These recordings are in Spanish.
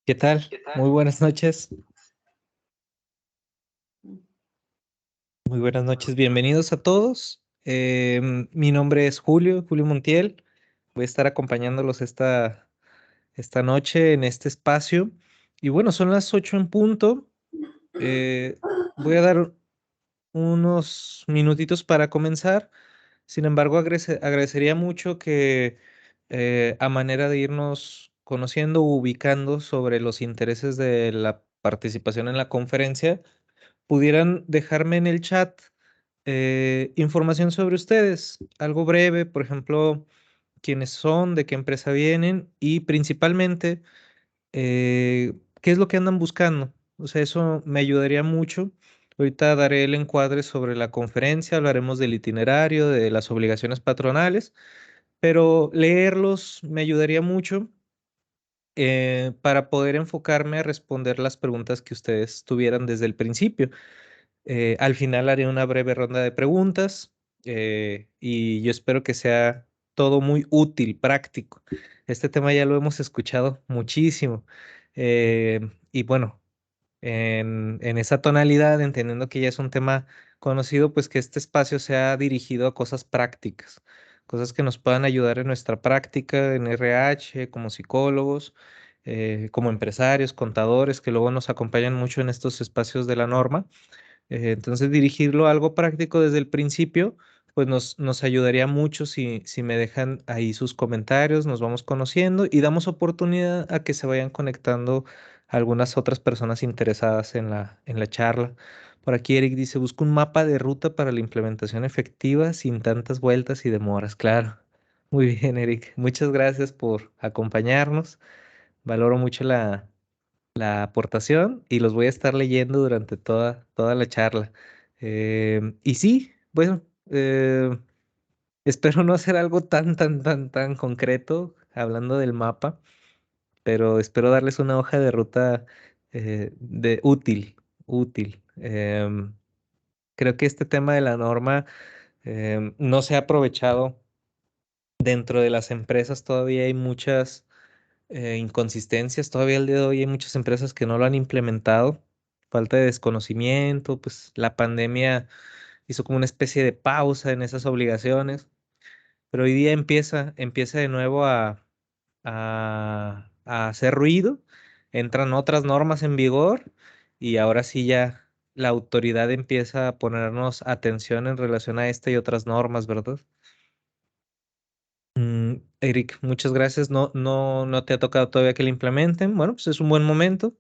¿Qué tal? Muy buenas noches. Muy buenas noches. Bienvenidos a todos. Mi nombre es Julio Montiel. Voy a estar acompañándolos esta noche en este espacio. Y bueno, son las 8 en punto. Eh, Voy a dar unos minutitos para comenzar. Sin embargo, agradecería mucho que a manera de irnos conociendo, ubicando sobre los intereses de la participación en la conferencia, pudieran dejarme en el chat información sobre ustedes, algo breve, por ejemplo, quiénes son, de qué empresa vienen y principalmente qué es lo que andan buscando. O sea, eso me ayudaría mucho. Ahorita daré el encuadre sobre la conferencia, hablaremos del itinerario, de las obligaciones patronales, pero leerlos me ayudaría mucho para poder enfocarme a responder las preguntas que ustedes tuvieran desde el principio. Al final haré una breve ronda de preguntas y yo espero que sea todo muy útil, práctico. Este tema ya lo hemos escuchado muchísimo. Y bueno, en esa tonalidad, entendiendo que ya es un tema conocido, pues que este espacio sea dirigido a cosas prácticas, cosas que nos puedan ayudar en nuestra práctica en RH, como psicólogos, como empresarios, contadores, que luego nos acompañan mucho en estos espacios de la norma. Entonces, dirigirlo a algo práctico desde el principio, pues nos ayudaría mucho si me dejan ahí sus comentarios, nos vamos conociendo y damos oportunidad a que se vayan conectando algunas otras personas interesadas en la charla. Por aquí Eric dice, busca un mapa de ruta para la implementación efectiva sin tantas vueltas y demoras. Claro. Muy bien, Eric. Muchas gracias por acompañarnos. Valoro mucho la aportación y los voy a estar leyendo durante toda la charla. Y sí, bueno, espero no hacer algo tan concreto hablando del mapa, pero espero darles una hoja de ruta útil. Creo que este tema de la norma no se ha aprovechado dentro de las empresas, todavía hay muchas inconsistencias. Todavía al día de hoy hay muchas empresas que no lo han implementado. Falta de desconocimiento, pues la pandemia hizo como una especie de pausa en esas obligaciones, pero hoy día empieza de nuevo a hacer ruido, entran otras normas en vigor y ahora sí ya la autoridad empieza a ponernos atención en relación a esta y otras normas, ¿verdad? Eric, muchas gracias. No te ha tocado todavía que la implementen. Bueno, pues es un buen momento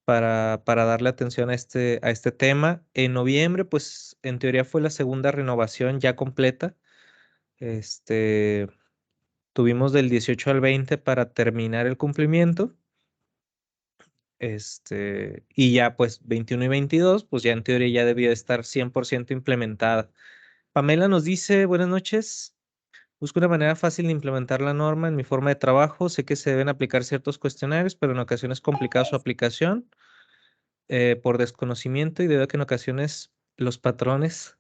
para darle atención a este tema. En noviembre, pues en teoría fue la segunda renovación ya completa. Este, Tuvimos del 18 al 20 para terminar el cumplimiento. Y ya pues 21 y 22, pues ya en teoría ya debía estar 100% implementada. Pamela nos dice, buenas noches. Busco una manera fácil de implementar la norma en mi forma de trabajo. Sé que se deben aplicar ciertos cuestionarios, pero en ocasiones es complicada su aplicación por desconocimiento y debido a que en ocasiones los patrones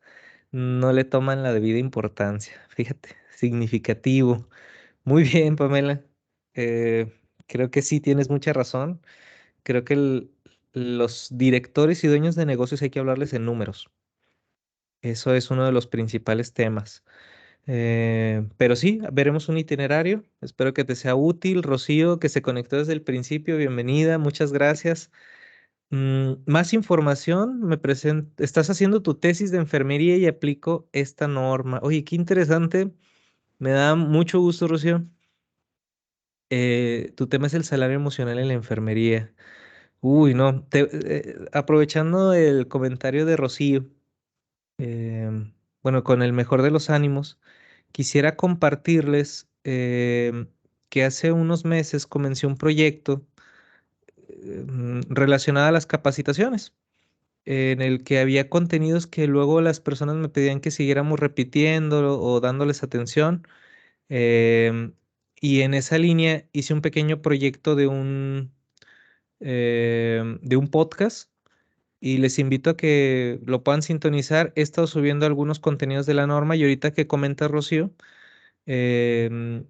no le toman la debida importancia. Fíjate, significativo. Muy bien, Pamela. Eh, Creo que sí tienes mucha razón. Creo que los directores y dueños de negocios hay que hablarles en números. Eso es uno de los principales temas. Pero sí, veremos un itinerario. Espero que te sea útil, Rocío, que se conectó desde el principio. Bienvenida, muchas gracias. Más información, estás haciendo tu tesis de enfermería y aplico esta norma. Oye, qué interesante. Me da mucho gusto, Rocío. Tu tema es el salario emocional en la enfermería. Uy, no. Aprovechando el comentario de Rocío, bueno, con el mejor de los ánimos, quisiera compartirles que hace unos meses comencé un proyecto relacionado a las capacitaciones, en el que había contenidos que luego las personas me pedían que siguiéramos repitiendo o dándoles atención. em, y en esa línea hice un pequeño proyecto de un podcast y les invito a que lo puedan sintonizar. He estado subiendo algunos contenidos de la norma y ahorita que comenta Rocío, em,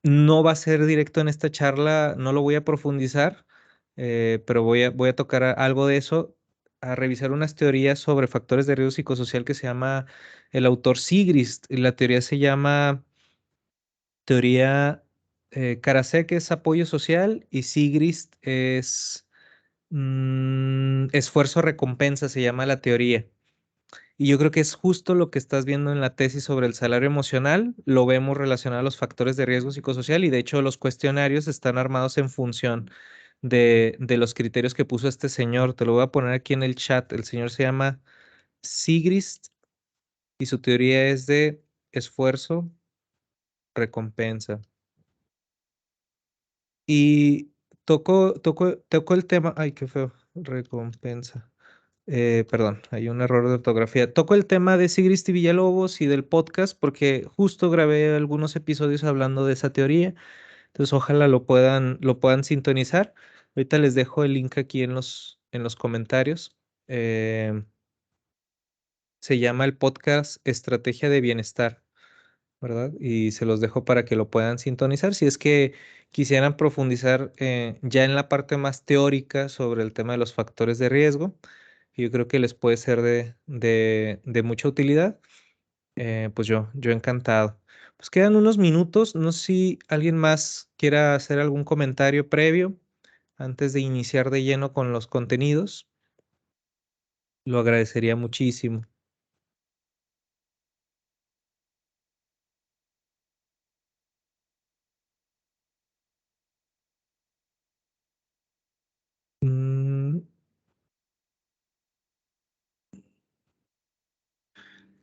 no va a ser directo en esta charla, no lo voy a profundizar, pero voy a tocar algo de eso, a revisar unas teorías sobre factores de riesgo psicosocial que se llama el autor Sigrist, y la teoría se llama teoría Karasek es apoyo social y Sigrist es esfuerzo-recompensa, se llama la teoría. Y yo creo que es justo lo que estás viendo en la tesis sobre el salario emocional, lo vemos relacionado a los factores de riesgo psicosocial y de hecho los cuestionarios están armados en función de los criterios que puso este señor. Te lo voy a poner aquí en el chat. El señor se llama Sigrist y su teoría es de esfuerzo, recompensa. Y tocó el tema, ay, qué feo, recompensa. Perdón, hay un error de ortografía. Toco el tema de Sigrist y Villalobos y del podcast porque justo grabé algunos episodios hablando de esa teoría. Entonces, ojalá lo puedan sintonizar. Ahorita les dejo el link aquí en los comentarios. Eh, Se llama el podcast Estrategia de Bienestar, ¿verdad? Y se los dejo para que lo puedan sintonizar. Si es que quisieran profundizar ya en la parte más teórica sobre el tema de los factores de riesgo, yo creo que les puede ser de mucha utilidad. Pues yo encantado. Pues quedan unos minutos. No sé si alguien más quiera hacer algún comentario previo antes de iniciar de lleno con los contenidos. Lo agradecería muchísimo. Mm,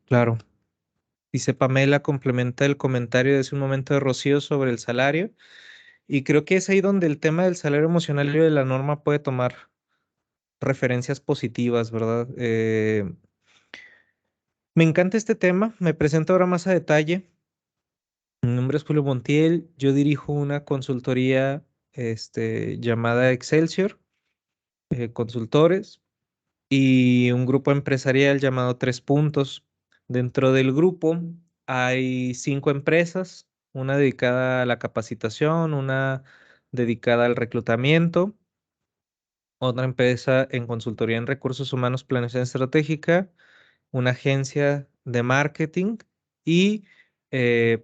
claro. Dice Pamela, complementa el comentario de hace un momento de Rocío sobre el salario. Y creo que es ahí donde el tema del salario emocional y de la norma puede tomar referencias positivas, ¿verdad? Me encanta este tema. Me presento ahora más a detalle. Mi nombre es Julio Montiel. Yo dirijo una consultoría llamada Excelsior Consultores y un grupo empresarial llamado Tres Puntos. Dentro del grupo hay 5 empresas, una dedicada a la capacitación, una dedicada al reclutamiento, otra empresa en consultoría en recursos humanos, planeación estratégica, una agencia de marketing y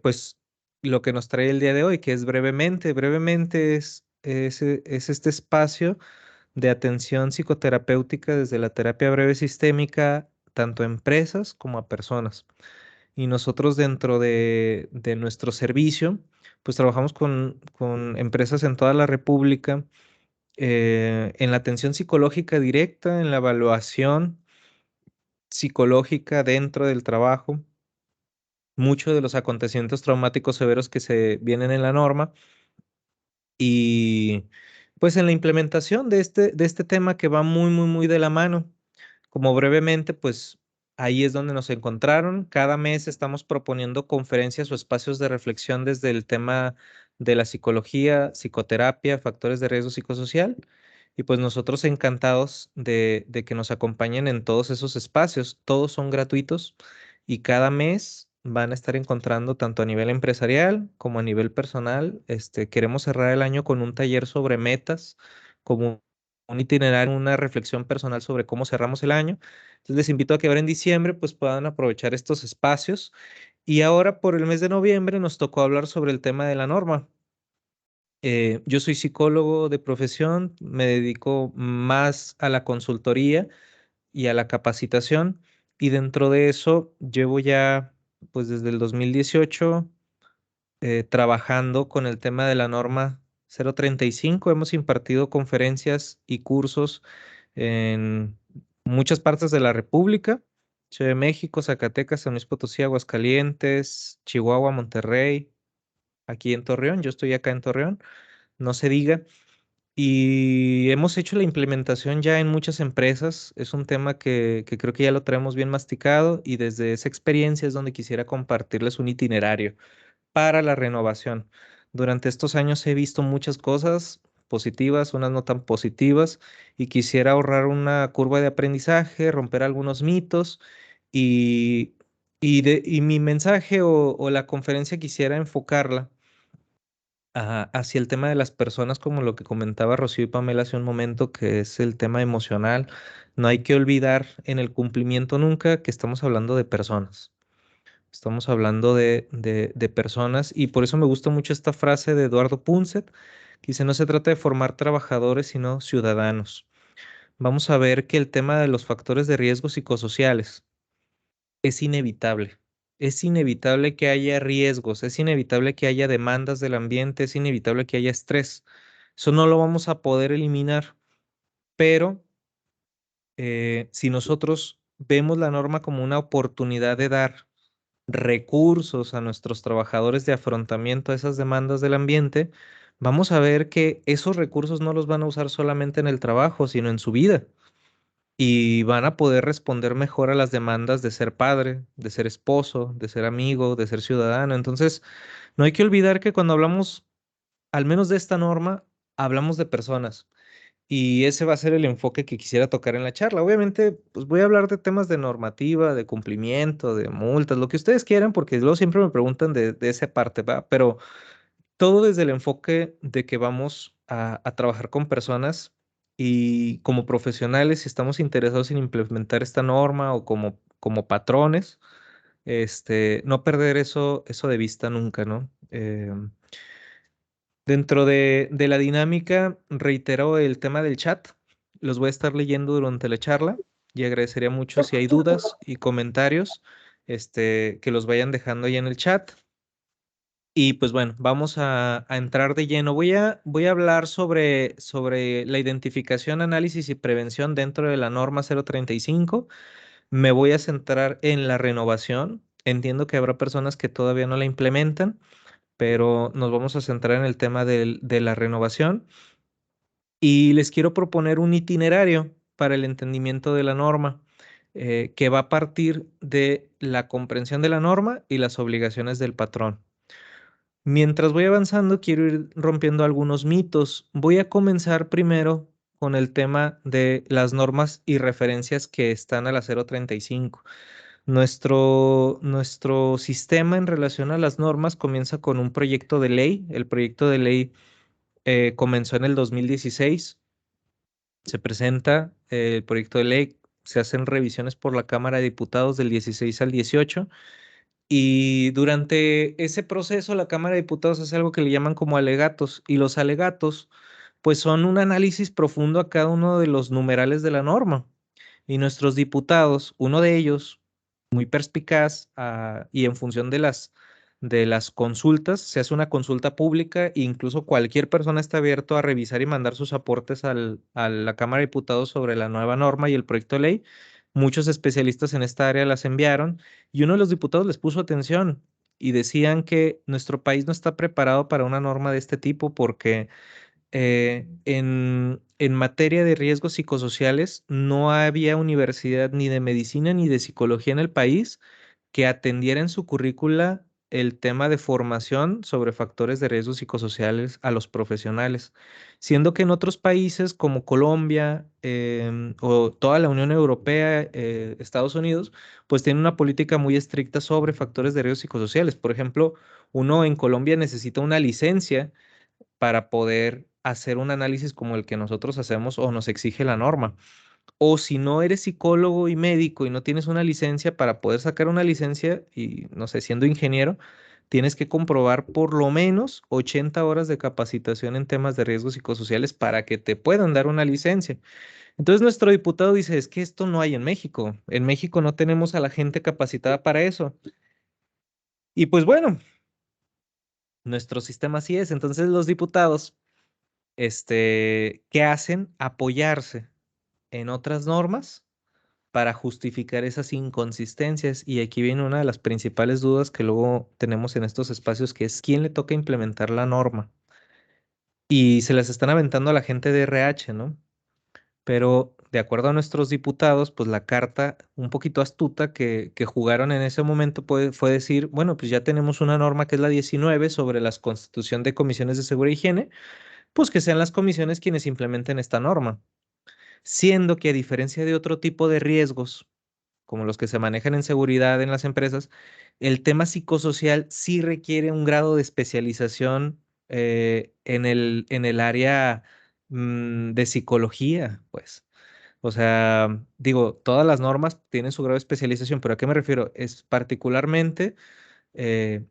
pues lo que nos trae el día de hoy, que es brevemente es este espacio de atención psicoterapéutica desde la terapia breve sistémica, tanto a empresas como a personas. Y nosotros dentro de nuestro servicio, pues trabajamos con empresas en toda la República, en la atención psicológica directa, en la evaluación psicológica dentro del trabajo, muchos de los acontecimientos traumáticos severos que se vienen en la norma y pues en la implementación de este tema que va muy, muy, muy de la mano. Como brevemente, pues ahí es donde nos encontraron. Cada mes estamos proponiendo conferencias o espacios de reflexión desde el tema de la psicología, psicoterapia, factores de riesgo psicosocial. Y pues nosotros encantados de que nos acompañen en todos esos espacios. Todos son gratuitos y cada mes van a estar encontrando tanto a nivel empresarial como a nivel personal. Queremos cerrar el año con un taller sobre metas, como un itinerario, una reflexión personal sobre cómo cerramos el año. Entonces les invito a que ahora en diciembre pues puedan aprovechar estos espacios. Y ahora por el mes de noviembre nos tocó hablar sobre el tema de la norma. Yo soy psicólogo de profesión, me dedico más a la consultoría y a la capacitación y dentro de eso llevo ya pues desde el 2018 trabajando con el tema de la norma 035. Hemos impartido conferencias y cursos en muchas partes de la República, Ciudad de México, Zacatecas, San Luis Potosí, Aguascalientes, Chihuahua, Monterrey, aquí en Torreón. Yo estoy acá en Torreón, no se diga. Y hemos hecho la implementación ya en muchas empresas. Es un tema que creo que ya lo traemos bien masticado y desde esa experiencia es donde quisiera compartirles un itinerario para la renovación. Durante estos años he visto muchas cosas positivas, unas no tan positivas, y quisiera ahorrar una curva de aprendizaje, romper algunos mitos y, y mi mensaje o la conferencia quisiera enfocarla hacia el tema de las personas, como lo que comentaba Rocío y Pamela hace un momento, que es el tema emocional. No hay que olvidar en el cumplimiento nunca que estamos hablando de personas. Estamos hablando de personas y por eso me gusta mucho esta frase de Eduardo Punset, que dice, no se trata de formar trabajadores, sino ciudadanos. Vamos a ver que el tema de los factores de riesgo psicosociales es inevitable. Es inevitable que haya riesgos, es inevitable que haya demandas del ambiente, es inevitable que haya estrés. Eso no lo vamos a poder eliminar, pero si nosotros vemos la norma como una oportunidad de dar recursos a nuestros trabajadores de afrontamiento a esas demandas del ambiente, vamos a ver que esos recursos no los van a usar solamente en el trabajo, sino en su vida. Y van a poder responder mejor a las demandas de ser padre, de ser esposo, de ser amigo, de ser ciudadano. Entonces, no hay que olvidar que cuando hablamos, al menos de esta norma, hablamos de personas. Y ese va a ser el enfoque que quisiera tocar en la charla. Obviamente, pues voy a hablar de temas de normativa, de cumplimiento, de multas, lo que ustedes quieran, porque luego siempre me preguntan de esa parte, ¿va? Pero todo desde el enfoque de que vamos a trabajar con personas y como profesionales, si estamos interesados en implementar esta norma o como patrones, no perder eso de vista nunca, ¿no? Dentro de la dinámica, reitero el tema del chat. Los voy a estar leyendo durante la charla y agradecería mucho si hay dudas y comentarios, que los vayan dejando ahí en el chat. Y pues bueno, vamos a entrar de lleno. Voy a hablar sobre la identificación, análisis y prevención dentro de la norma 035. Me voy a centrar en la renovación. Entiendo que habrá personas que todavía no la implementan, pero nos vamos a centrar en el tema de la renovación. Y les quiero proponer un itinerario para el entendimiento de la norma, que va a partir de la comprensión de la norma y las obligaciones del patrón. Mientras voy avanzando, quiero ir rompiendo algunos mitos. Voy a comenzar primero con el tema de las normas y referencias que están a la 035. Nuestro sistema en relación a las normas comienza con un proyecto de ley. El proyecto de ley comenzó en el 2016. Se presenta el proyecto de ley, se hacen revisiones por la Cámara de Diputados del 16 al 18. Y durante ese proceso, la Cámara de Diputados hace algo que le llaman como alegatos, y los alegatos, pues son un análisis profundo a cada uno de los numerales de la norma. Y nuestros diputados, uno de ellos, muy perspicaz, y en función de las consultas, se hace una consulta pública e incluso cualquier persona está abierto a revisar y mandar sus aportes a la Cámara de Diputados sobre la nueva norma y el proyecto de ley. Muchos especialistas en esta área las enviaron y uno de los diputados les puso atención y decían que nuestro país no está preparado para una norma de este tipo porque en materia de riesgos psicosociales no había universidad ni de medicina ni de psicología en el país que atendiera en su currícula el tema de formación sobre factores de riesgos psicosociales a los profesionales, siendo que en otros países como Colombia, o toda la Unión Europea, Estados Unidos, pues tienen una política muy estricta sobre factores de riesgos psicosociales. Por ejemplo, uno en Colombia necesita una licencia para poder hacer un análisis como el que nosotros hacemos o nos exige la norma. O si no eres psicólogo y médico y no tienes una licencia, para poder sacar una licencia y, no sé, siendo ingeniero, tienes que comprobar por lo menos 80 horas de capacitación en temas de riesgos psicosociales para que te puedan dar una licencia. Entonces nuestro diputado dice, es que esto no hay en México. En México no tenemos a la gente capacitada para eso. Y pues bueno, nuestro sistema así es. Entonces los diputados, ¿qué hacen? Apoyarse en otras normas para justificar esas inconsistencias. Y aquí viene una de las principales dudas que luego tenemos en estos espacios, que es quién le toca implementar la norma. Y se las están aventando a la gente de RH, ¿no? Pero de acuerdo a nuestros diputados, pues la carta un poquito astuta que jugaron en ese momento fue decir, bueno, pues ya tenemos una norma que es la 19 sobre la constitución de comisiones de seguridad y higiene, pues que sean las comisiones quienes implementen esta norma. Siendo que a diferencia de otro tipo de riesgos, como los que se manejan en seguridad en las empresas, el tema psicosocial sí requiere un grado de especialización en el área de psicología, pues. O sea, digo, todas las normas tienen su grado de especialización, pero ¿a qué me refiero? Es particularmente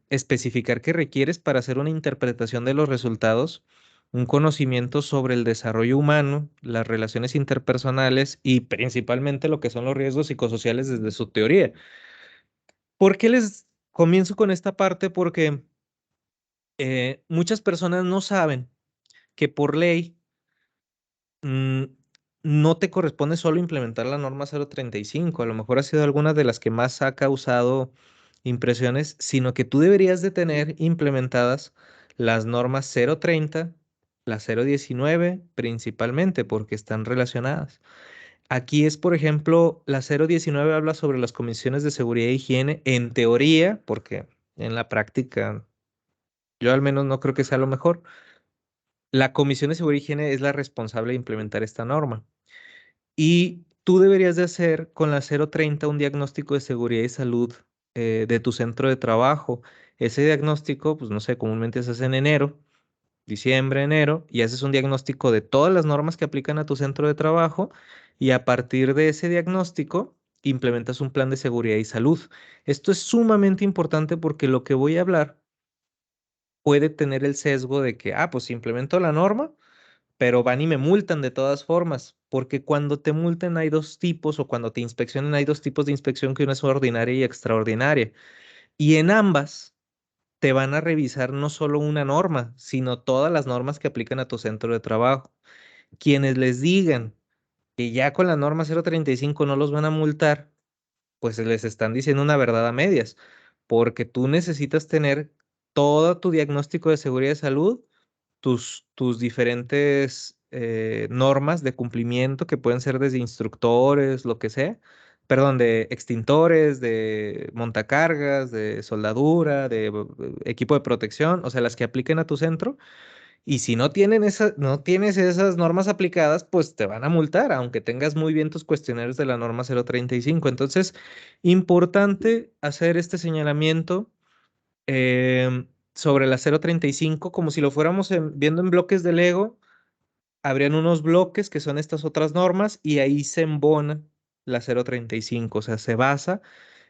especificar qué requieres para hacer una interpretación de los resultados, un conocimiento sobre el desarrollo humano, las relaciones interpersonales y principalmente lo que son los riesgos psicosociales desde su teoría. ¿Por qué les comienzo con esta parte? Porque muchas personas no saben que por ley mm, no te corresponde solo implementar la norma 035, a lo mejor ha sido alguna de las que más ha causado impresiones, sino que tú deberías de tener implementadas las normas 030, la 019 principalmente, porque están relacionadas. Aquí es, por ejemplo, la 019 habla sobre las comisiones de seguridad e higiene en teoría, porque en la práctica yo al menos no creo que sea lo mejor. La Comisión de Seguridad y Higiene es la responsable de implementar esta norma. Y tú deberías de hacer con la 030 un diagnóstico de seguridad y salud de tu centro de trabajo. Ese diagnóstico, pues no sé, comúnmente se hace en enero, diciembre, enero, y haces un diagnóstico de todas las normas que aplican a tu centro de trabajo y a partir de ese diagnóstico implementas un plan de seguridad y salud. Esto es sumamente importante porque lo que voy a hablar puede tener el sesgo de que, ah, pues implemento la norma pero van y me multan de todas formas, porque cuando te multen hay dos tipos, o cuando te inspeccionen hay dos tipos de inspección, que una es ordinaria y extraordinaria. Y en ambas te van a revisar no solo una norma, sino todas las normas que aplican a tu centro de trabajo. Quienes les digan que ya con la norma 035 no los van a multar, pues les están diciendo una verdad a medias, porque tú necesitas tener todo tu diagnóstico de seguridad y salud, tus diferentes normas de cumplimiento que pueden ser desde instructores, lo que sea, perdón, de extintores, de montacargas, de soldadura, de equipo de protección, o sea, las que apliquen a tu centro. Y si no tienes esas normas aplicadas, pues te van a multar, aunque tengas muy bien tus cuestionarios de la norma 035. Entonces, importante hacer este señalamiento sobre la 035, como si lo fuéramos viendo en bloques de Lego, habrían unos bloques que son estas otras normas y ahí se embona la 035, o sea, se basa,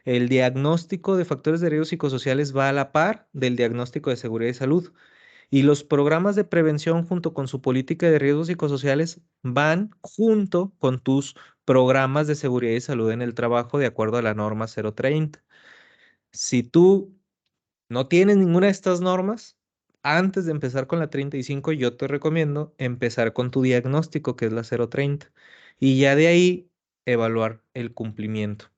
el diagnóstico de factores de riesgo psicosociales va a la par del diagnóstico de seguridad y salud. Y los programas de prevención junto con su política de riesgos psicosociales van junto con tus programas de seguridad y salud en el trabajo de acuerdo a la norma 030. Si tú no tienes ninguna de estas normas, antes de empezar con la 35, yo te recomiendo empezar con tu diagnóstico, que es la 030, y ya de ahí evaluar el cumplimiento.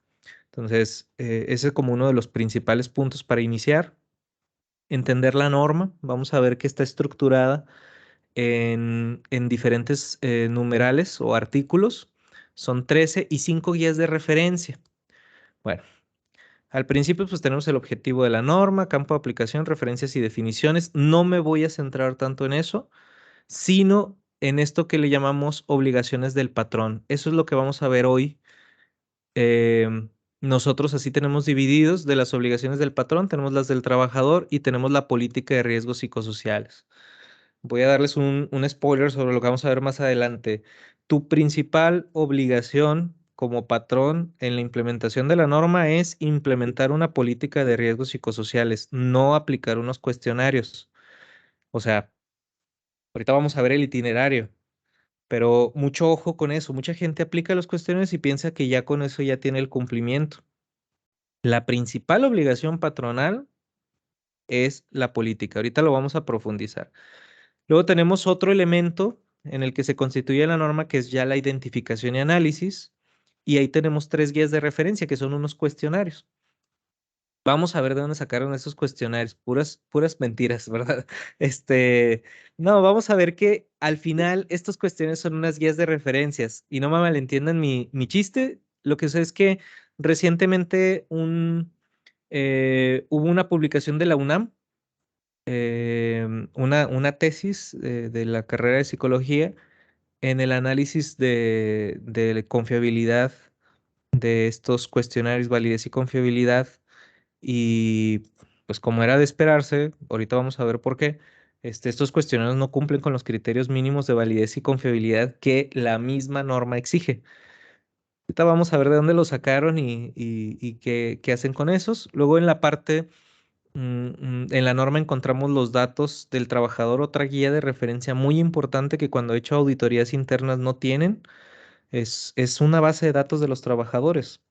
Entonces, ese es como uno de los principales puntos para iniciar. Entender la norma, vamos a ver que está estructurada en diferentes numerales o artículos. Son 13 y 5 guías de referencia. Bueno, al principio pues tenemos el objetivo de la norma, campo de aplicación, referencias y definiciones. No me voy a centrar tanto en eso, sino en esto que le llamamos obligaciones del patrón. Eso es lo que vamos a ver hoy. Nosotros así tenemos divididos de las obligaciones del patrón, tenemos las del trabajador y tenemos la política de riesgos psicosociales. Voy a darles un spoiler sobre lo que vamos a ver más adelante. Tu principal obligación como patrón en la implementación de la norma es implementar una política de riesgos psicosociales, no aplicar unos cuestionarios. O sea, ahorita vamos a ver el itinerario, pero mucho ojo con eso. Mucha gente aplica los cuestionarios y piensa que ya con eso ya tiene el cumplimiento. La principal obligación patronal es la política. Ahorita lo vamos a profundizar. Luego tenemos otro elemento en el que se constituye la norma, que es ya la identificación y análisis. Y ahí tenemos tres guías de referencia, que son unos cuestionarios. Vamos a ver de dónde sacaron esos cuestionarios, puras mentiras, ¿verdad? No, vamos a ver que al final estos cuestionarios son unas guías de referencias y no me malentiendan mi chiste. Lo que sé es que recientemente hubo una publicación de la UNAM, una tesis de la carrera de psicología en el análisis de confiabilidad de estos cuestionarios, validez y confiabilidad. Y pues como era de esperarse, ahorita vamos a ver por qué, estos cuestionarios no cumplen con los criterios mínimos de validez y confiabilidad que la misma norma exige. Ahorita vamos a ver de dónde lo sacaron y qué hacen con esos. Luego en la parte, en la norma encontramos los datos del trabajador, otra guía de referencia muy importante que cuando he hecho auditorías internas no tienen. Es una base de datos de los trabajadores.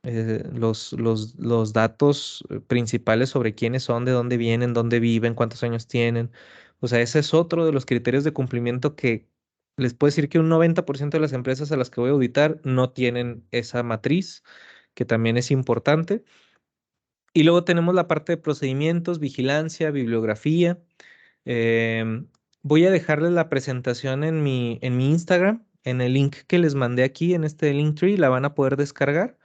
Los datos principales sobre quiénes son, de dónde vienen, dónde viven, cuántos años tienen. O sea, ese es otro de los criterios de cumplimiento que les puedo decir que un 90% de las empresas a las que voy a auditar no tienen esa matriz, que también es importante. Y luego tenemos la parte de procedimientos, vigilancia, bibliografía. Em, Voy a dejarles la presentación en mi Instagram, en el link que les mandé aquí, en este Linktree, la van a poder descargar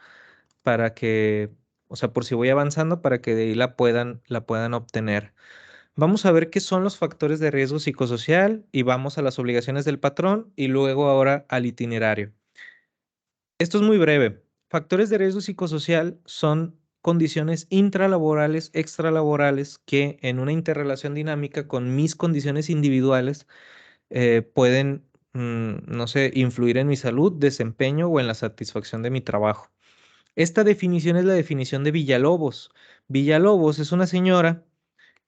para que, o sea, por si voy avanzando, para que de ahí la puedan obtener. Vamos a ver qué son los factores de riesgo psicosocial y vamos a las obligaciones del patrón y luego ahora al itinerario. Esto es muy breve. Factores de riesgo psicosocial son condiciones intralaborales, extralaborales que en una interrelación dinámica con mis condiciones individuales pueden, no sé, influir en mi salud, desempeño o en la satisfacción de mi trabajo. Esta definición es la definición de Villalobos. Villalobos es una señora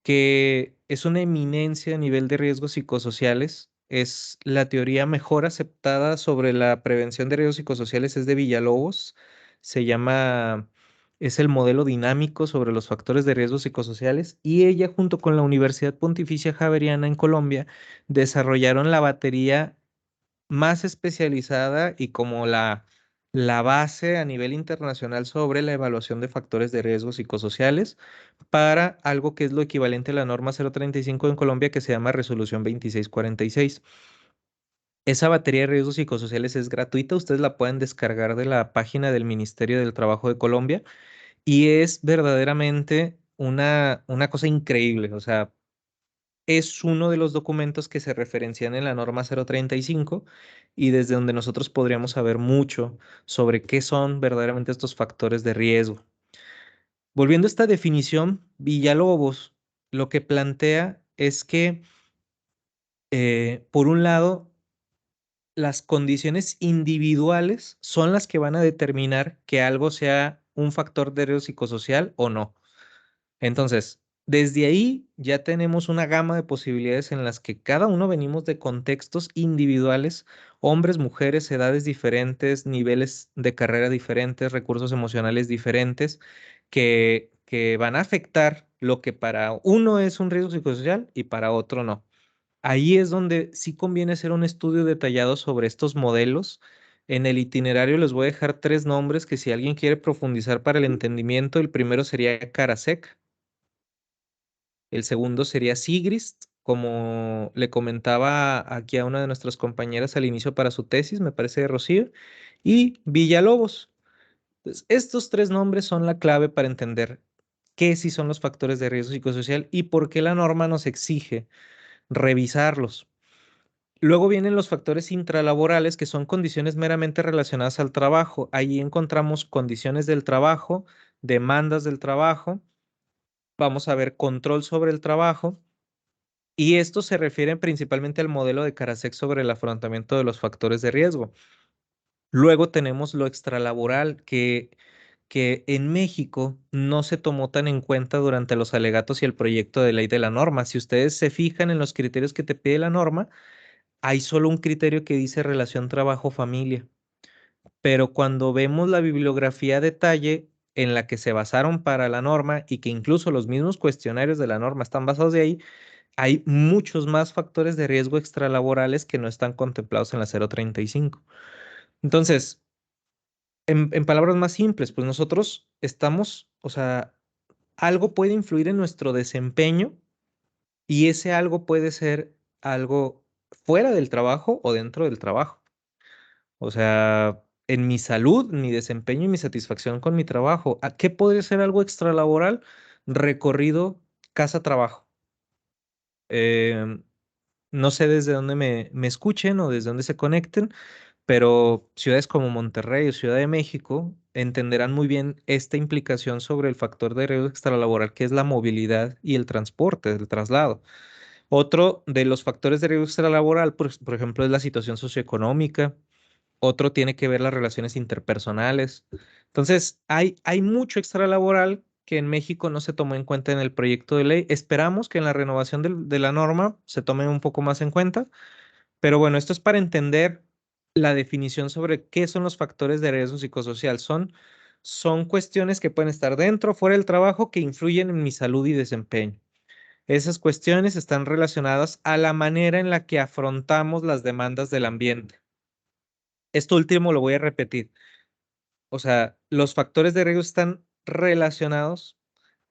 que es una eminencia a nivel de riesgos psicosociales. Es la teoría mejor aceptada sobre la prevención de riesgos psicosociales es de Villalobos. Se llama, es el modelo dinámico sobre los factores de riesgos psicosociales y ella junto con la Universidad Pontificia Javeriana en Colombia desarrollaron la batería más especializada y como la base a nivel internacional sobre la evaluación de factores de riesgo psicosociales para algo que es lo equivalente a la norma 035 en Colombia que se llama Resolución 2646. Esa batería de riesgos psicosociales es gratuita, ustedes la pueden descargar de la página del Ministerio del Trabajo de Colombia y es verdaderamente una cosa increíble, o sea, es uno de los documentos que se referencian en la norma 035 y desde donde nosotros podríamos saber mucho sobre qué son verdaderamente estos factores de riesgo. Volviendo a esta definición, Villalobos lo que plantea es que, por un lado, las condiciones individuales son las que van a determinar que algo sea un factor de riesgo psicosocial o no. Entonces, desde ahí ya tenemos una gama de posibilidades en las que cada uno venimos de contextos individuales, hombres, mujeres, edades diferentes, niveles de carrera diferentes, recursos emocionales diferentes, que van a afectar lo que para uno es un riesgo psicosocial y para otro no. Ahí es donde sí conviene hacer un estudio detallado sobre estos modelos. En el itinerario les voy a dejar tres nombres que si alguien quiere profundizar para el entendimiento, el primero sería Karasek. El segundo sería Sigrist, como le comentaba aquí a una de nuestras compañeras al inicio para su tesis, me parece de Rocío, y Villalobos. Entonces, estos tres nombres son la clave para entender qué sí son los factores de riesgo psicosocial y por qué la norma nos exige revisarlos. Luego vienen los factores intralaborales, que son condiciones meramente relacionadas al trabajo. Ahí encontramos condiciones del trabajo, demandas del trabajo, vamos a ver control sobre el trabajo. Y estos se refieren principalmente al modelo de Karasek sobre el afrontamiento de los factores de riesgo. Luego tenemos lo extralaboral, que en México no se tomó tan en cuenta durante los alegatos y el proyecto de ley de la norma. Si ustedes se fijan en los criterios que te pide la norma, hay solo un criterio que dice relación trabajo-familia. Pero cuando vemos la bibliografía a detalle en la que se basaron para la norma y que incluso los mismos cuestionarios de la norma están basados de ahí, hay muchos más factores de riesgo extralaborales que no están contemplados en la 035. Entonces, en palabras más simples, pues nosotros estamos, o sea, algo puede influir en nuestro desempeño y ese algo puede ser algo fuera del trabajo o dentro del trabajo. O sea, en mi salud, mi desempeño y mi satisfacción con mi trabajo. ¿A qué podría ser algo extralaboral? Recorrido casa-trabajo. Em, No sé desde dónde me escuchen o desde dónde se conecten, pero ciudades como Monterrey o Ciudad de México entenderán muy bien esta implicación sobre el factor de riesgo extralaboral que es la movilidad y el transporte, el traslado. Otro de los factores de riesgo extralaboral, por ejemplo, es la situación socioeconómica. Otro tiene que ver las relaciones interpersonales. Entonces, hay mucho extralaboral que en México no se tomó en cuenta en el proyecto de ley. Esperamos que en la renovación de la norma se tome un poco más en cuenta, pero bueno, esto es para entender la definición sobre qué son los factores de riesgo psicosocial. Son cuestiones que pueden estar dentro o fuera del trabajo que influyen en mi salud y desempeño. Esas cuestiones están relacionadas a la manera en la que afrontamos las demandas del ambiente. Esto último lo voy a repetir. O sea, los factores de riesgo están relacionados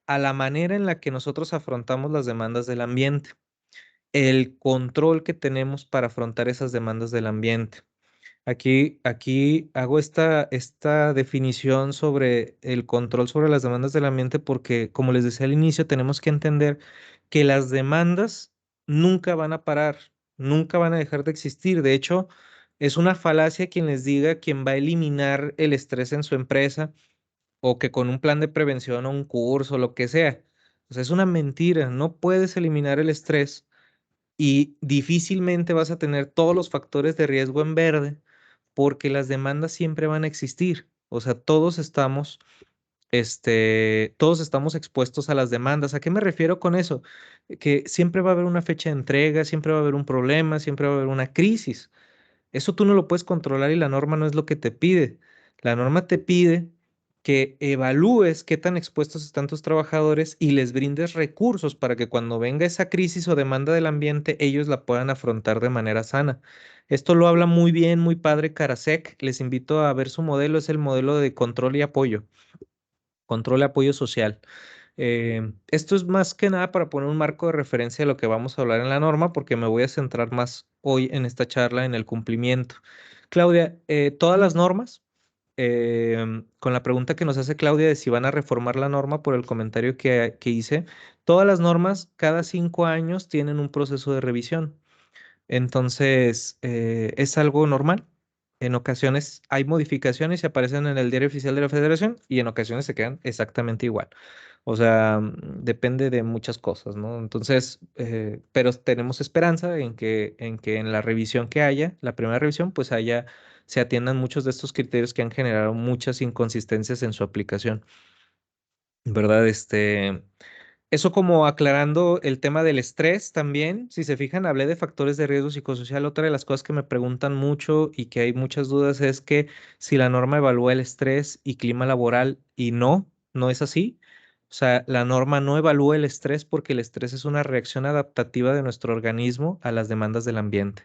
a la manera en la que nosotros afrontamos las demandas del ambiente, el control que tenemos para afrontar esas demandas del ambiente. Aquí hago esta definición sobre el control sobre las demandas del ambiente porque, como les decía al inicio, tenemos que entender que las demandas nunca van a parar, nunca van a dejar de existir. De hecho, es una falacia quien les diga quien va a eliminar el estrés en su empresa o que con un plan de prevención o un curso, lo que sea. O sea, es una mentira, no puedes eliminar el estrés y difícilmente vas a tener todos los factores de riesgo en verde porque las demandas siempre van a existir. O sea, todos estamos expuestos a las demandas. ¿A qué me refiero con eso? Que siempre va a haber una fecha de entrega, siempre va a haber un problema, siempre va a haber una crisis. Eso tú no lo puedes controlar y la norma no es lo que te pide. La norma te pide que evalúes qué tan expuestos están tus trabajadores y les brindes recursos para que cuando venga esa crisis o demanda del ambiente, ellos la puedan afrontar de manera sana. Esto lo habla muy bien, muy padre Karasek. Les invito a ver su modelo, es el modelo de control y apoyo social. Esto es más que nada para poner un marco de referencia de lo que vamos a hablar en la norma, porque me voy a centrar más hoy en esta charla en el cumplimiento. Claudia, todas las normas, con la pregunta que nos hace Claudia de si van a reformar la norma por el comentario que hice, todas las normas cada 5 años tienen un proceso de revisión. Entonces, es algo normal. En ocasiones hay modificaciones y aparecen en el Diario Oficial de la Federación y en ocasiones se quedan exactamente igual. O sea, depende de muchas cosas, ¿no? Entonces, pero tenemos esperanza en que en la revisión que haya, la primera revisión, pues se atiendan muchos de estos criterios que han generado muchas inconsistencias en su aplicación, ¿verdad? Eso como aclarando el tema del estrés también, si se fijan, hablé de factores de riesgo psicosocial. Otra de las cosas que me preguntan mucho y que hay muchas dudas es que si la norma evalúa el estrés y clima laboral y no es así. O sea, la norma no evalúa el estrés porque el estrés es una reacción adaptativa de nuestro organismo a las demandas del ambiente.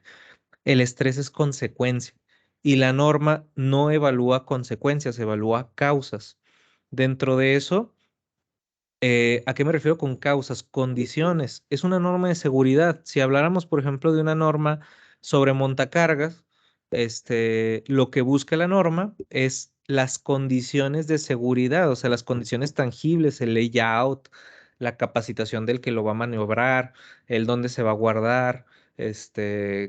El estrés es consecuencia y la norma no evalúa consecuencias, evalúa causas. Dentro de eso ¿a qué me refiero con causas? Condiciones. Es una norma de seguridad. Si habláramos, por ejemplo, de una norma sobre montacargas, lo que busca la norma es las condiciones de seguridad, o sea, las condiciones tangibles, el layout, la capacitación del que lo va a maniobrar, el dónde se va a guardar,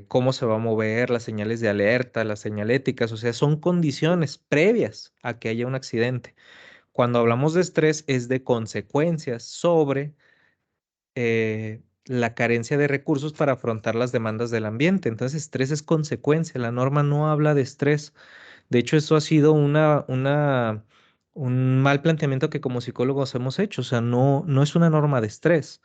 cómo se va a mover, las señales de alerta, las señaléticas, o sea, son condiciones previas a que haya un accidente. Cuando hablamos de estrés es de consecuencias sobre la carencia de recursos para afrontar las demandas del ambiente. Entonces, estrés es consecuencia. La norma no habla de estrés. De hecho, eso ha sido un mal planteamiento que como psicólogos hemos hecho. O sea, no es una norma de estrés.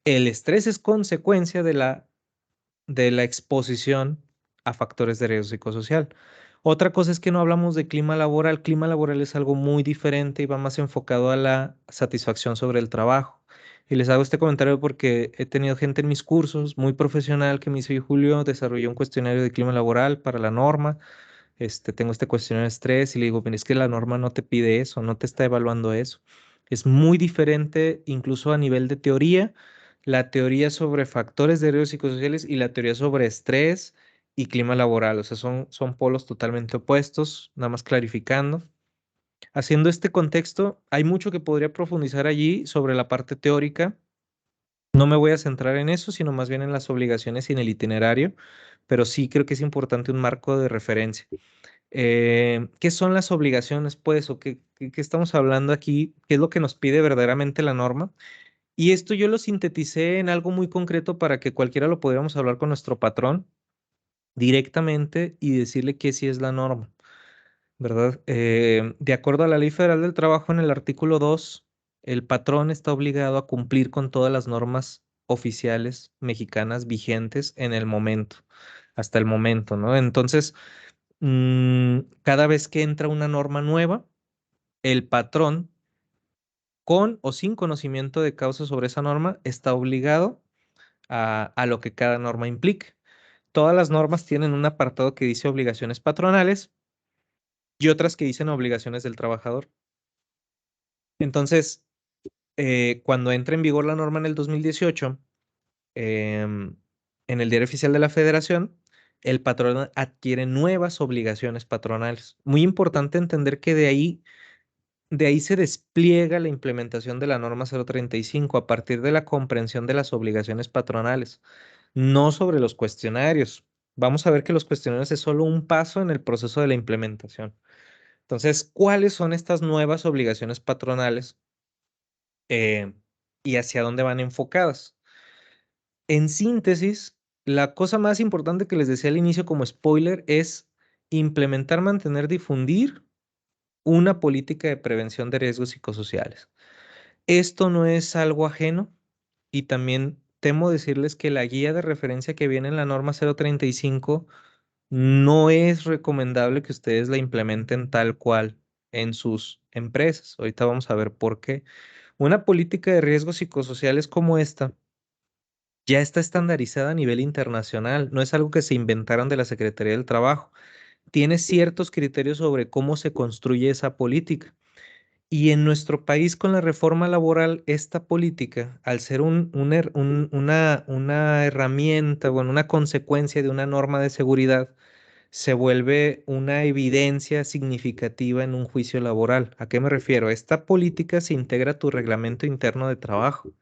El estrés es consecuencia de la exposición a factores de riesgo psicosocial. Otra cosa es que no hablamos de clima laboral. Clima laboral es algo muy diferente y va más enfocado a la satisfacción sobre el trabajo. Y les hago este comentario porque he tenido gente en mis cursos muy profesional que me dice: "Oye, Julio, desarrolló un cuestionario de clima laboral para la norma. Tengo este cuestionario de estrés", y le digo: "Mira, es que la norma no te pide eso, no te está evaluando eso". Es muy diferente, incluso a nivel de teoría, la teoría sobre factores de riesgo psicosociales y la teoría sobre estrés y clima laboral. O sea, son polos totalmente opuestos, nada más clarificando. Haciendo este contexto, hay mucho que podría profundizar allí sobre la parte teórica. No me voy a centrar en eso, sino más bien en las obligaciones y en el itinerario, pero sí creo que es importante un marco de referencia. ¿Qué son las obligaciones, pues? ¿O qué estamos hablando aquí? ¿Qué es lo que nos pide verdaderamente la norma? Y esto yo lo sinteticé en algo muy concreto para que cualquiera lo pudiéramos hablar con nuestro patrón directamente y decirle que sí es la norma, ¿verdad? De acuerdo a la Ley Federal del Trabajo, en el artículo 2, el patrón está obligado a cumplir con todas las normas oficiales mexicanas vigentes en el momento, hasta el momento, ¿no? Entonces, cada vez que entra una norma nueva, el patrón, con o sin conocimiento de causa sobre esa norma, está obligado a lo que cada norma implique. Todas las normas tienen un apartado que dice obligaciones patronales y otras que dicen obligaciones del trabajador. Entonces, cuando entra en vigor la norma en el 2018, em, en el Diario Oficial de la Federación, el patrón adquiere nuevas obligaciones patronales. Muy importante entender que de ahí se despliega la implementación de la norma 035 a partir de la comprensión de las obligaciones patronales, no sobre los cuestionarios. Vamos a ver que los cuestionarios es solo un paso en el proceso de la implementación. Entonces, ¿cuáles son estas nuevas obligaciones patronales eh, y hacia dónde van enfocadas? En síntesis, la cosa más importante que les decía al inicio como spoiler es implementar, mantener, difundir una política de prevención de riesgos psicosociales. Esto no es algo ajeno y también temo decirles que la guía de referencia que viene en la norma 035 no es recomendable que ustedes la implementen tal cual en sus empresas. Ahorita vamos a ver por qué. Una política de riesgos psicosociales como esta ya está estandarizada a nivel internacional. No es algo que se inventaron de la Secretaría del Trabajo. Tiene ciertos criterios sobre cómo se construye esa política. Y en nuestro país, con la reforma laboral, esta política, al ser una herramienta, bueno, una consecuencia de una norma de seguridad, se vuelve una evidencia significativa en un juicio laboral. ¿A qué me refiero? Esta política se integra a tu reglamento interno de trabajo.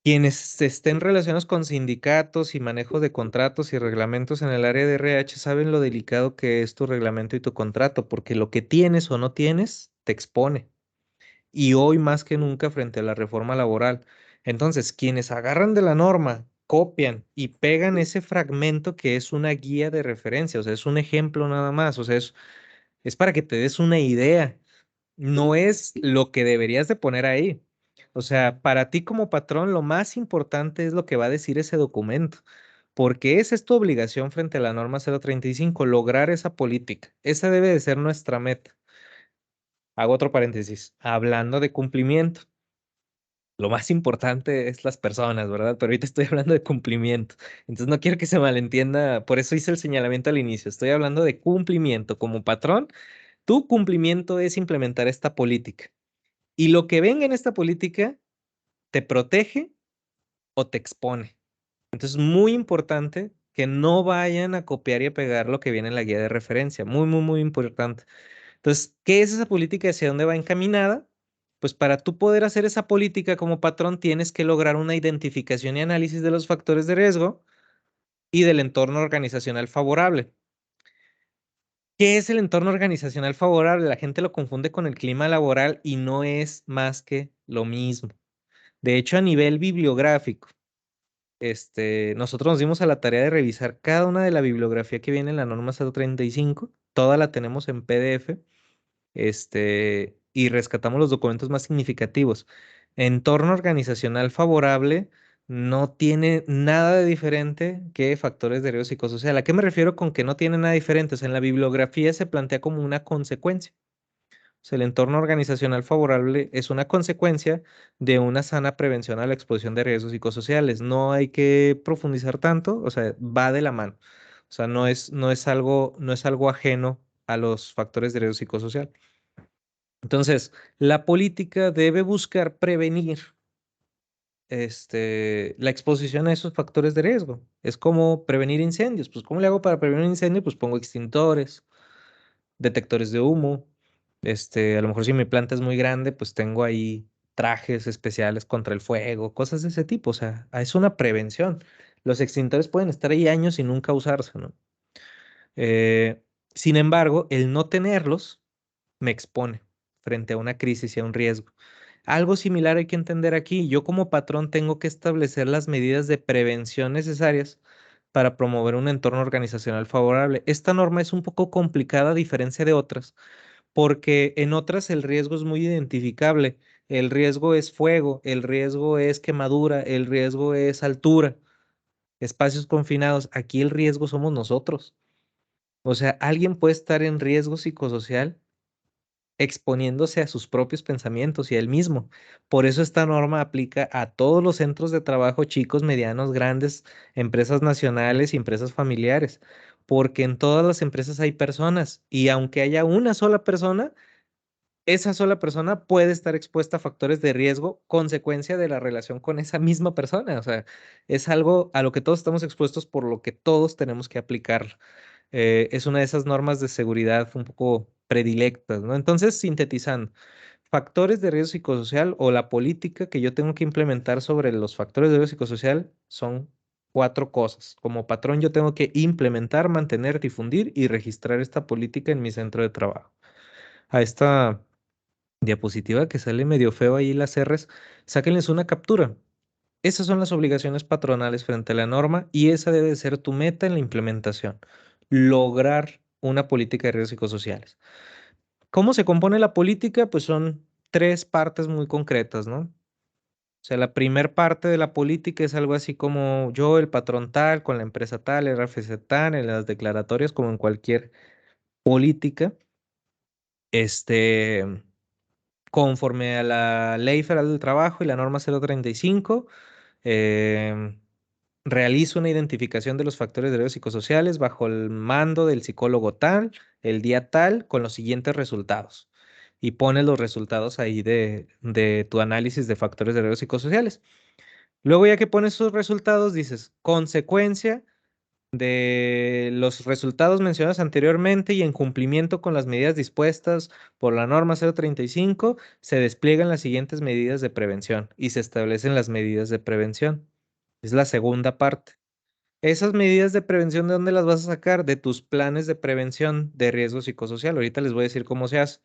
Quienes estén relacionados con sindicatos y manejo de contratos y reglamentos en el área de RH saben lo delicado que es tu reglamento y tu contrato, porque lo que tienes o no tienes te expone. Y hoy más que nunca frente a la reforma laboral. Entonces, quienes agarran de la norma, copian y pegan ese fragmento que es una guía de referencia, o sea, es un ejemplo nada más, o sea, es para que te des una idea, no es lo que deberías de poner ahí. O sea, para ti como patrón, lo más importante es lo que va a decir ese documento, porque esa es tu obligación frente a la norma 035, lograr esa política. Esa debe de ser nuestra meta. Hago otro paréntesis, hablando de cumplimiento. Lo más importante es las personas, ¿verdad? Pero ahorita estoy hablando de cumplimiento. Entonces no quiero que se malentienda, por eso hice el señalamiento al inicio. Estoy hablando de cumplimiento. Como patrón, tu cumplimiento es implementar esta política. Y lo que venga en esta política te protege o te expone. Entonces, muy importante que no vayan a copiar y a pegar lo que viene en la guía de referencia. Muy, muy, muy importante. Entonces, ¿qué es esa política y hacia dónde va encaminada? Pues para tú poder hacer esa política como patrón tienes que lograr una identificación y análisis de los factores de riesgo y del entorno organizacional favorable. ¿Qué es el entorno organizacional favorable? La gente lo confunde con el clima laboral y no es más que lo mismo. De hecho, a nivel bibliográfico, nosotros nos dimos a la tarea de revisar cada una de la bibliografía que viene en la norma 035. Toda la tenemos en PDF, y rescatamos los documentos más significativos. Entorno organizacional favorable no tiene nada de diferente que factores de riesgo psicosocial. ¿A qué me refiero con que no tiene nada diferente? O sea, en la bibliografía se plantea como una consecuencia. O sea, el entorno organizacional favorable es una consecuencia de una sana prevención a la exposición de riesgos psicosociales. No hay que profundizar tanto, o sea, va de la mano. O sea, no es algo ajeno a los factores de riesgo psicosocial. Entonces, la política debe buscar prevenir la exposición a esos factores de riesgo. Es como prevenir incendios. Pues, ¿cómo le hago para prevenir un incendio? Pues pongo extintores, detectores de humo. A lo mejor si mi planta es muy grande, pues tengo ahí trajes especiales contra el fuego, cosas de ese tipo. O sea, es una prevención. Los extintores pueden estar ahí años y nunca usarse, ¿no? Eh, Sin embargo, el no tenerlos me expone frente a una crisis y a un riesgo. Algo similar hay que entender aquí. Yo como patrón tengo que establecer las medidas de prevención necesarias para promover un entorno organizacional favorable. Esta norma es un poco complicada a diferencia de otras, porque en otras el riesgo es muy identificable. El riesgo es fuego, el riesgo es quemadura, el riesgo es altura, espacios confinados. Aquí el riesgo somos nosotros. O sea, alguien puede estar en riesgo psicosocial exponiéndose a sus propios pensamientos y a él mismo. Por eso esta norma aplica a todos los centros de trabajo, chicos, medianos, grandes, empresas nacionales y empresas familiares, porque en todas las empresas hay personas y aunque haya una sola persona, esa sola persona puede estar expuesta a factores de riesgo, consecuencia de la relación con esa misma persona. O sea, es algo a lo que todos estamos expuestos, por lo que todos tenemos que aplicar. Es una de esas normas de seguridad un poco predilectas, ¿no? Entonces, sintetizando, factores de riesgo psicosocial o la política que yo tengo que implementar sobre los factores de riesgo psicosocial son cuatro cosas. Como patrón, yo tengo que implementar, mantener, difundir y registrar esta política en mi centro de trabajo. A esta diapositiva que sale medio feo ahí las R's, sáquenles una captura. Esas son las obligaciones patronales frente a la norma y esa debe ser tu meta en la implementación, lograr una política de riesgos psicosociales. ¿Cómo se compone la política? Pues son tres partes muy concretas, ¿no? O sea, la primer parte de la política es algo así como yo, el patrón tal, con la empresa tal, el RFC tal, en las declaratorias, como en cualquier política, este, conforme a la Ley Federal del Trabajo y la norma 035, eh, realiza una identificación de los factores de riesgo psicosociales bajo el mando del psicólogo tal, el día tal, con los siguientes resultados. Y pones los resultados ahí de tu análisis de factores de riesgo psicosociales. Luego, ya que pones esos resultados, dices, consecuencia de los resultados mencionados anteriormente y en cumplimiento con las medidas dispuestas por la norma 035, se despliegan las siguientes medidas de prevención y se establecen las medidas de prevención. Es la segunda parte. Esas medidas de prevención, ¿de dónde las vas a sacar? De tus planes de prevención de riesgo psicosocial. Ahorita les voy a decir cómo se hace.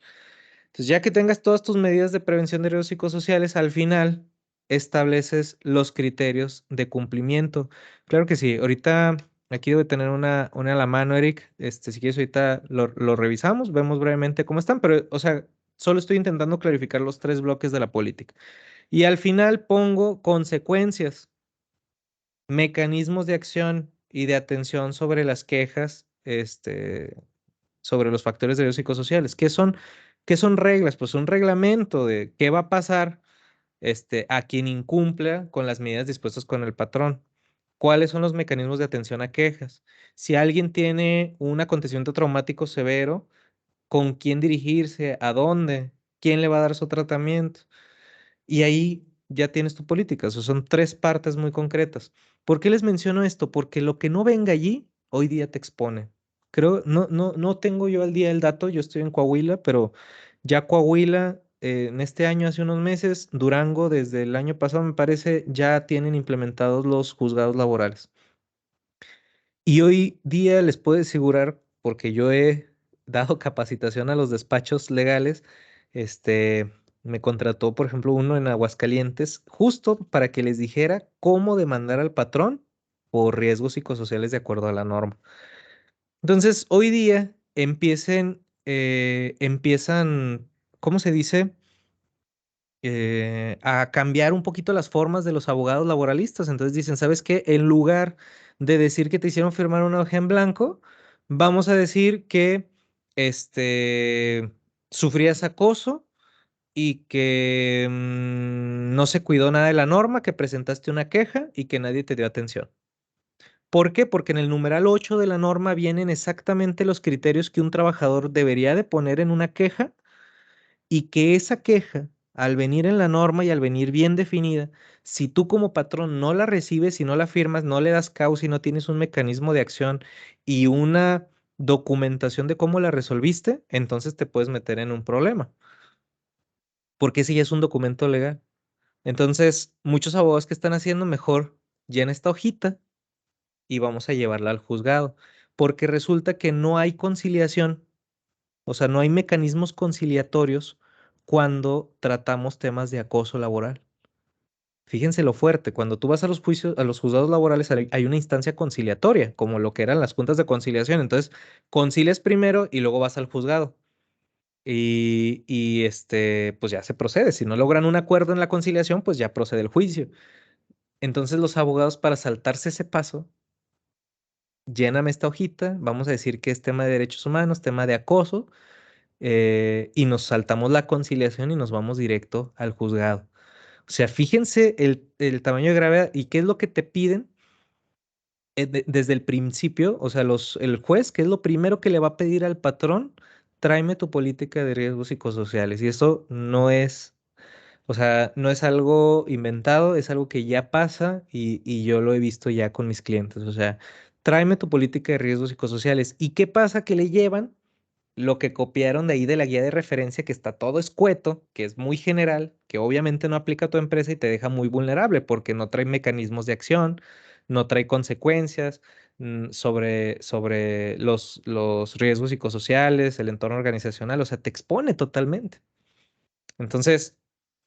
Entonces, ya que tengas todas tus medidas de prevención de riesgos psicosociales, al final estableces los criterios de cumplimiento. Claro que sí. Ahorita aquí debe tener una a la mano, Eric. Si quieres, ahorita lo revisamos, vemos brevemente cómo están, pero, o sea, solo estoy intentando clarificar los tres bloques de la política. Y al final pongo consecuencias, mecanismos de acción y de atención sobre las quejas, sobre los factores de riesgo psicosociales. ¿Qué son reglas? Pues un reglamento de qué va a pasar, a quien incumpla con las medidas dispuestas con el patrón. ¿Cuáles son los mecanismos de atención a quejas? Si alguien tiene un acontecimiento traumático severo, ¿con quién dirigirse? ¿A dónde? ¿Quién le va a dar su tratamiento? Y ahí ya tienes tu política. O sea, son tres partes muy concretas. ¿Por qué les menciono esto? Porque lo que no venga allí, hoy día te expone. Creo, no tengo yo al día el dato, yo estoy en Coahuila, pero ya Coahuila, en este año, hace unos meses, Durango, desde el año pasado, me parece, ya tienen implementados los juzgados laborales. Y hoy día les puedo asegurar, porque yo he dado capacitación a los despachos legales, me contrató, por ejemplo, uno en Aguascalientes, justo para que les dijera cómo demandar al patrón por riesgos psicosociales de acuerdo a la norma. Entonces, hoy día empiezan, ¿cómo se dice? A cambiar un poquito las formas de los abogados laboralistas. Entonces dicen, ¿sabes qué? En lugar de decir que te hicieron firmar una hoja en blanco, vamos a decir que sufrías acoso y que no se cuidó nada de la norma, que presentaste una queja y que nadie te dio atención. ¿Por qué? Porque en el numeral 8 de la norma vienen exactamente los criterios que un trabajador debería de poner en una queja y que esa queja, al venir en la norma y al venir bien definida, si tú como patrón no la recibes y no la firmas, no le das causa y no tienes un mecanismo de acción y una documentación de cómo la resolviste, entonces te puedes meter en un problema, porque ese ya es un documento legal. Entonces, muchos abogados que están haciendo mejor llena esta hojita y vamos a llevarla al juzgado, porque resulta que no hay conciliación, o sea, no hay mecanismos conciliatorios cuando tratamos temas de acoso laboral. Fíjense lo fuerte, cuando tú vas a los juicios, a los juzgados laborales, hay una instancia conciliatoria, como lo que eran las juntas de conciliación. Entonces, concilias primero y luego vas al juzgado. Pues ya se procede. Si no logran un acuerdo en la conciliación, pues ya procede el juicio. Entonces, los abogados, para saltarse ese paso, lléname esta hojita, vamos a decir que es tema de derechos humanos, tema de acoso, y nos saltamos la conciliación y nos vamos directo al juzgado. O sea, fíjense el tamaño de gravedad y qué es lo que te piden desde el principio. O sea, el juez, ¿qué es lo primero que le va a pedir al patrón? Tráeme tu política de riesgos psicosociales. Y eso no es, o sea, no es algo inventado, es algo que ya pasa y yo lo he visto ya con mis clientes. O sea, tráeme tu política de riesgos psicosociales. ¿Y qué pasa? Que le llevan lo que copiaron de ahí de la guía de referencia, que está todo escueto, que es muy general, que obviamente no aplica a tu empresa y te deja muy vulnerable porque no trae mecanismos de acción, no trae consecuencias sobre los riesgos psicosociales, el entorno organizacional, o sea, te expone totalmente. Entonces,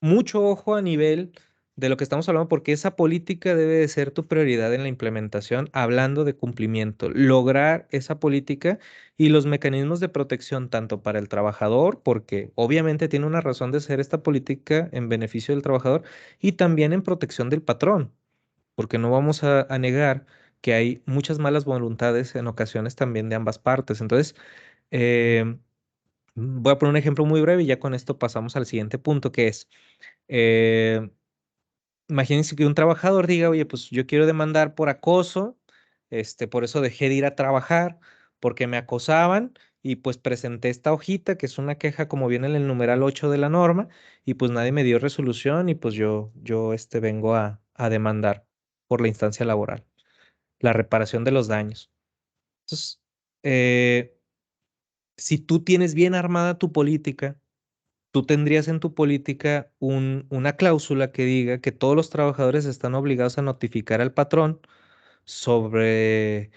mucho ojo a nivel de lo que estamos hablando, porque esa política debe de ser tu prioridad en la implementación, hablando de cumplimiento, lograr esa política y los mecanismos de protección tanto para el trabajador, porque obviamente tiene una razón de ser esta política en beneficio del trabajador, y también en protección del patrón, porque no vamos a negar que hay muchas malas voluntades en ocasiones también de ambas partes. Entonces, eh, voy a poner un ejemplo muy breve y ya con esto pasamos al siguiente punto, que es, eh, imagínense que un trabajador diga, oye, pues yo quiero demandar por acoso, por eso dejé de ir a trabajar, porque me acosaban y pues presenté esta hojita, que es una queja como viene en el numeral 8 de la norma, y pues nadie me dio resolución y pues yo vengo a demandar por la instancia laboral, la reparación de los daños. Entonces, eh, si tú tienes bien armada tu política, tú tendrías en tu política una cláusula que diga que todos los trabajadores están obligados a notificar al patrón sobre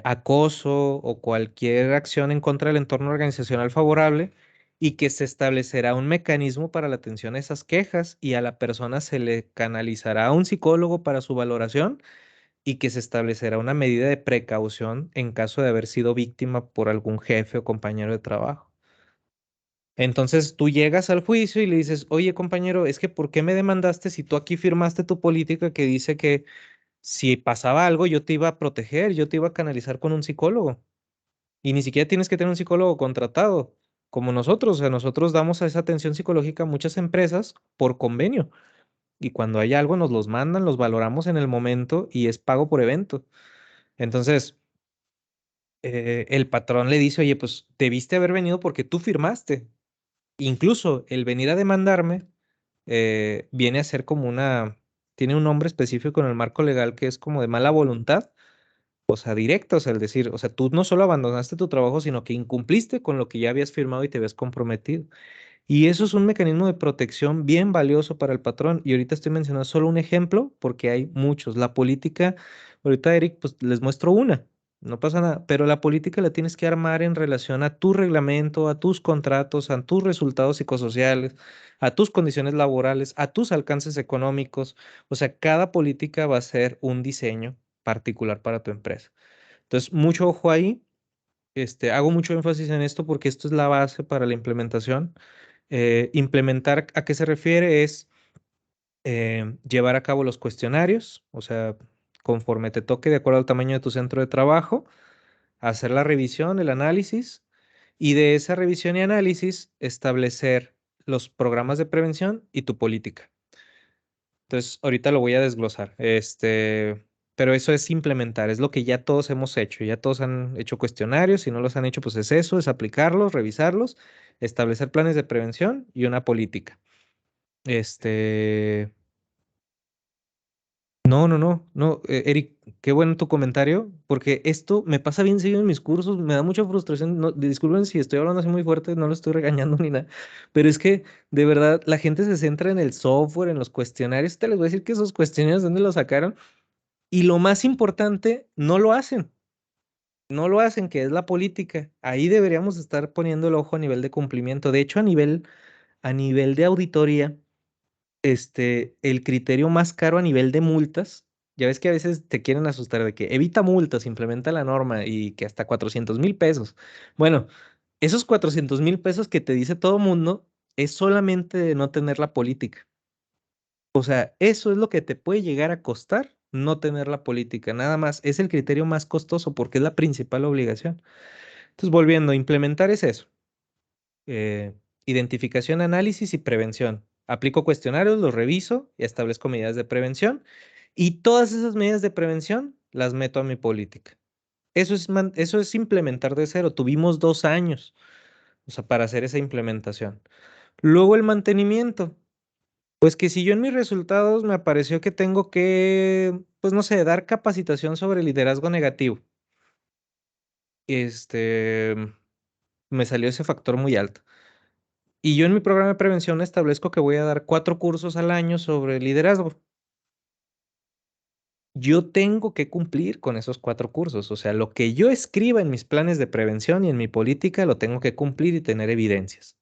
acoso o cualquier acción en contra del entorno organizacional favorable, y que se establecerá un mecanismo para la atención a esas quejas y a la persona se le canalizará a un psicólogo para su valoración, y que se establecerá una medida de precaución en caso de haber sido víctima por algún jefe o compañero de trabajo. Entonces tú llegas al juicio y le dices, oye compañero, es que ¿por qué me demandaste si tú aquí firmaste tu política que dice que si pasaba algo yo te iba a proteger, yo te iba a canalizar con un psicólogo? Y ni siquiera tienes que tener un psicólogo contratado, como nosotros. O sea, nosotros damos esa atención psicológica a muchas empresas por convenio. Y cuando hay algo nos los mandan, los valoramos en el momento y es pago por evento. Entonces, el patrón le dice, oye, pues debiste haber venido porque tú firmaste. Incluso el venir a demandarme viene a ser como tiene un nombre específico en el marco legal que es como de mala voluntad, o sea, directa, o sea, el decir, o sea, tú no solo abandonaste tu trabajo, sino que incumpliste con lo que ya habías firmado y te habías comprometido. Y eso es un mecanismo de protección bien valioso para el patrón. Y ahorita estoy mencionando solo un ejemplo porque hay muchos. La política, ahorita Eric, pues les muestro una, no pasa nada, pero la política la tienes que armar en relación a tu reglamento, a tus contratos, a tus resultados psicosociales, a tus condiciones laborales, a tus alcances económicos. O sea, cada política va a ser un diseño particular para tu empresa. Entonces, mucho ojo ahí. Hago mucho énfasis en esto porque esto es la base para la implementación. Implementar, ¿a qué se refiere? Es llevar a cabo los cuestionarios, o sea, conforme te toque, de acuerdo al tamaño de tu centro de trabajo, hacer la revisión, el análisis, y de esa revisión y análisis establecer los programas de prevención y tu política. Entonces, ahorita lo voy a desglosar. Pero eso es implementar, es lo que ya todos hemos hecho. Ya todos han hecho cuestionarios, si no los han hecho, pues es eso, es aplicarlos, revisarlos, establecer planes de prevención y una política. Este, no, no, no, no, Eric, qué bueno tu comentario, porque esto me pasa bien seguido en mis cursos, me da mucha frustración. No, disculpen si estoy hablando así muy fuerte, no lo estoy regañando ni nada, pero es que de verdad la gente se centra en el software, en los cuestionarios. Te les voy a decir que esos cuestionarios, ¿de dónde los sacaron? Y lo más importante, no lo hacen. No lo hacen, que es la política. Ahí deberíamos estar poniendo el ojo a nivel de cumplimiento. De hecho, a nivel de auditoría, el criterio más caro a nivel de multas, ya ves que a veces te quieren asustar de que evita multas, implementa la norma y que hasta 400,000 pesos. Bueno, esos 400,000 pesos que te dice todo mundo es solamente de no tener la política. O sea, eso es lo que te puede llegar a costar no tener la política, nada más. Es el criterio más costoso porque es la principal obligación. Entonces, volviendo, implementar es eso. Identificación, análisis y prevención. Aplico cuestionarios, los reviso y establezco medidas de prevención. Y todas esas medidas de prevención las meto a mi política. Eso es implementar de cero. Tuvimos 2 años, o sea, para hacer esa implementación. Luego el mantenimiento. Pues que si yo en mis resultados me apareció que tengo que, pues no sé, dar capacitación sobre liderazgo negativo. Este, Me salió ese factor muy alto. Y yo en mi programa de prevención establezco que voy a dar 4 cursos al año sobre liderazgo. Yo tengo que cumplir con esos 4 cursos. O sea, lo que yo escriba en mis planes de prevención y en mi política lo tengo que cumplir y tener evidencias.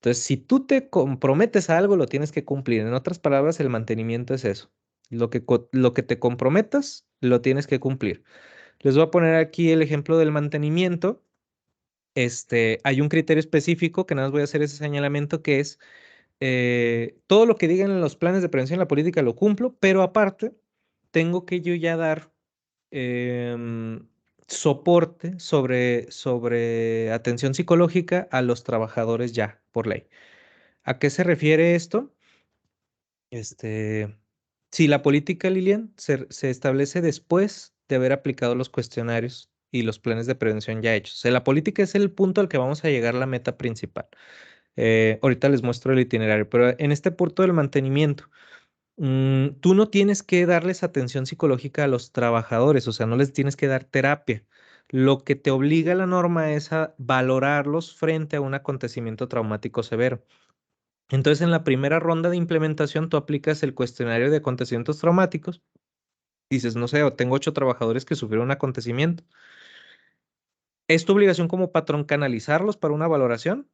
Entonces, si tú te comprometes a algo, lo tienes que cumplir. En otras palabras, el mantenimiento es eso. Lo que te comprometas, lo tienes que cumplir. Les voy a poner aquí el ejemplo del mantenimiento. Hay un criterio específico que nada más voy a hacer ese señalamiento que es todo lo que digan en los planes de prevención de la política lo cumplo, pero aparte tengo que yo ya dar em, soporte sobre atención psicológica a los trabajadores ya, por ley. ¿A qué se refiere esto? Este, si la política, Lilian, se establece después de haber aplicado los cuestionarios y los planes de prevención ya hechos. O sea, la política es el punto al que vamos a llegar a la meta principal. Ahorita les muestro el itinerario, pero en este punto del mantenimiento, tú no tienes que darles atención psicológica a los trabajadores, o sea, no les tienes que dar terapia. Lo que te obliga la norma es a valorarlos frente a un acontecimiento traumático severo. Entonces, en la primera ronda de implementación, tú aplicas el cuestionario de acontecimientos traumáticos. Dices, no sé, o tengo 8 trabajadores que sufrieron un acontecimiento. Es tu obligación como patrón canalizarlos para una valoración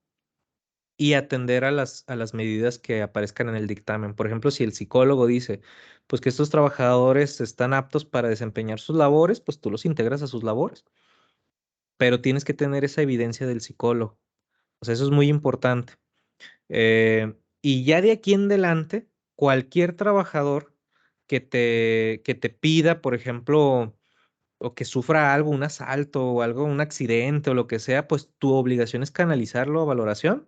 y atender a las medidas que aparezcan en el dictamen. Por ejemplo, si el psicólogo dice, pues que estos trabajadores están aptos para desempeñar sus labores, pues tú los integras a sus labores, pero tienes que tener esa evidencia del psicólogo. O sea, eso es muy importante. Y ya de aquí en adelante, cualquier trabajador que te pida, por ejemplo, o que sufra algo, un asalto o algo, un accidente o lo que sea, pues tu obligación es canalizarlo a valoración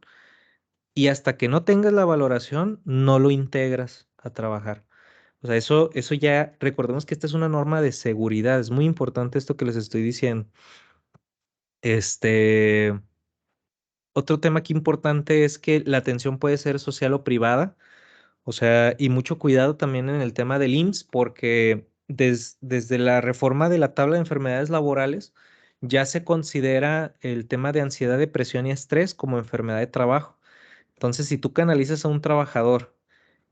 y hasta que no tengas la valoración, no lo integras a trabajar. O sea, eso ya, recordemos que esta es una norma de seguridad, es muy importante esto que les estoy diciendo. Este, Otro tema aquí importante es que la atención puede ser social o privada. O sea, y mucho cuidado también en el tema del IMSS, porque desde la reforma de la tabla de enfermedades laborales ya se considera el tema de ansiedad, depresión y estrés como enfermedad de trabajo. Entonces, si tú canalizas a un trabajador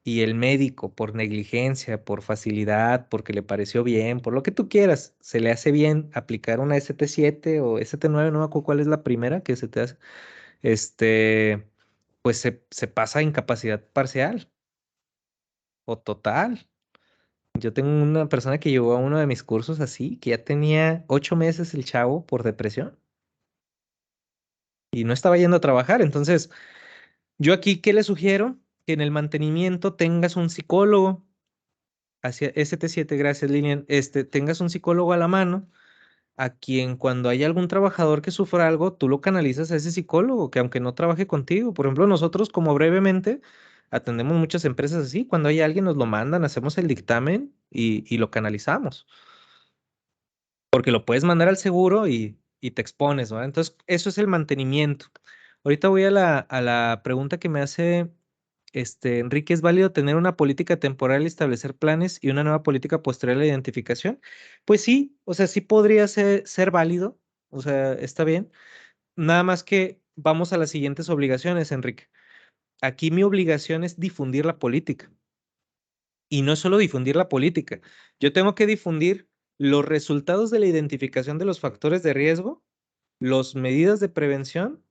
y el médico por negligencia, por facilidad, porque le pareció bien, por lo que tú quieras, se le hace bien aplicar una ST7 o ST9, no me acuerdo cuál es la primera que se te hace, pues se pasa a incapacidad parcial o total. Yo tengo una persona que llevó a uno de mis cursos así, que ya tenía 8 meses el chavo por depresión y no estaba yendo a trabajar. Entonces, yo aquí, ¿qué le sugiero? Que en el mantenimiento tengas un psicólogo, hacia ST7, gracias, Lilian, tengas un psicólogo a la mano, a quien cuando hay algún trabajador que sufra algo, tú lo canalizas a ese psicólogo, que aunque no trabaje contigo. Por ejemplo, nosotros como brevemente atendemos muchas empresas así, cuando hay alguien nos lo mandan, hacemos el dictamen y lo canalizamos. Porque lo puedes mandar al seguro y te expones, ¿no? Entonces, eso es el mantenimiento. Ahorita voy a la pregunta que me hace Enrique, ¿es válido tener una política temporal y establecer planes y una nueva política posterior a la identificación? Pues sí, o sea, sí podría ser válido, o sea, está bien. Nada más que vamos a las siguientes obligaciones, Enrique. Aquí mi obligación es difundir la política. Y no es solo difundir la política, yo tengo que difundir los resultados de la identificación de los factores de riesgo, las medidas de prevención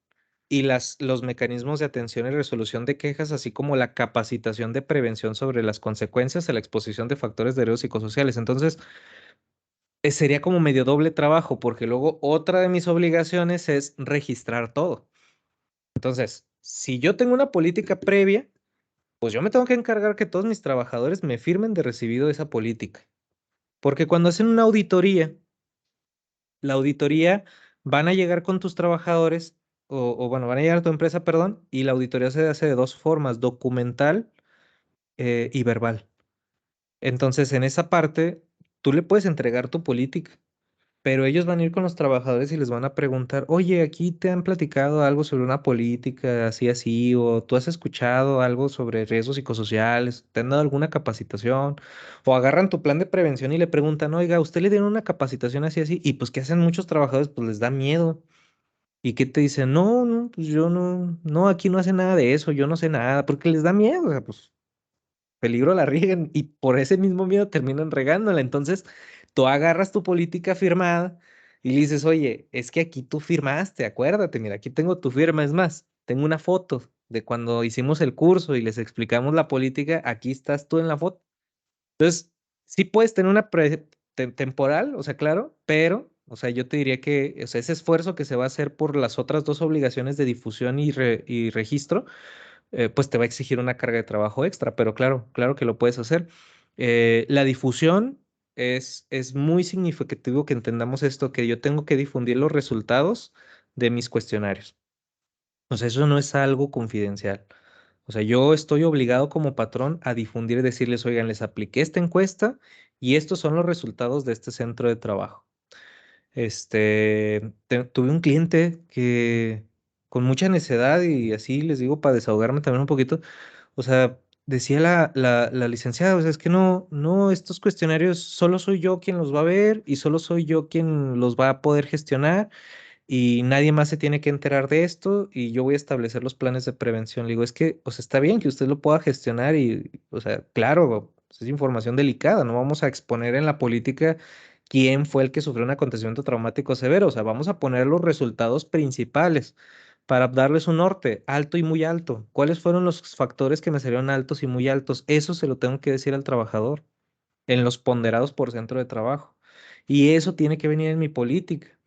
y los mecanismos de atención y resolución de quejas, así como la capacitación de prevención sobre las consecuencias de la exposición de factores de riesgo psicosociales. Entonces, sería como medio doble trabajo, porque luego otra de mis obligaciones es registrar todo. Entonces, si yo tengo una política previa, pues yo me tengo que encargar que todos mis trabajadores me firmen de recibido esa política. Porque cuando hacen una auditoría, la auditoría van a llegar con tus trabajadores, o bueno, van a llegar a tu empresa, perdón, y la auditoría se hace de dos formas, documental y verbal. Entonces, en esa parte, tú le puedes entregar tu política, pero ellos van a ir con los trabajadores y les van a preguntar, oye, aquí te han platicado algo sobre una política así, así, o tú has escuchado algo sobre riesgos psicosociales, te han dado alguna capacitación, o agarran tu plan de prevención y le preguntan, oiga, ¿a usted le dieron una capacitación así, así? Y pues, ¿qué hacen muchos trabajadores? Pues les da miedo. ¿Y qué te dicen? No, no, pues yo no, no, aquí no hace nada de eso, yo no sé nada, porque les da miedo, o sea, pues peligro la rieguen y por ese mismo miedo terminan regándola. Entonces, tú agarras tu política firmada y le dices, oye, es que aquí tú firmaste, acuérdate, mira, aquí tengo tu firma, es más, tengo una foto de cuando hicimos el curso y les explicamos la política, aquí estás tú en la foto. Entonces, sí puedes tener una temporal, o sea, claro, pero, o sea, yo te diría que, o sea, ese esfuerzo que se va a hacer por las otras dos obligaciones de difusión y registro, pues te va a exigir una carga de trabajo extra, pero claro, claro que lo puedes hacer. La difusión es muy significativo que entendamos esto, que yo tengo que difundir los resultados de mis cuestionarios. O sea, eso no es algo confidencial. O sea, yo estoy obligado como patrón a difundir y decirles, oigan, les apliqué esta encuesta y estos son los resultados de este centro de trabajo. Tuve un cliente que con mucha necedad y así les digo para desahogarme también un poquito, o sea, decía la licenciada, o sea, es que no, no, estos cuestionarios solo soy yo quien los va a ver y solo soy yo quien los va a poder gestionar y nadie más se tiene que enterar de esto y yo voy a establecer los planes de prevención. Le digo, es que, o sea, está bien que usted lo pueda gestionar y, o sea, claro, pues, es información delicada, no vamos a exponer en la política quién fue el que sufrió un acontecimiento traumático severo, o sea, vamos a poner los resultados principales para darles un norte, alto y muy alto. ¿Cuáles fueron los factores que me salieron altos y muy altos? Eso se lo tengo que decir al trabajador en los ponderados por centro de trabajo. Y eso tiene que venir en mi política.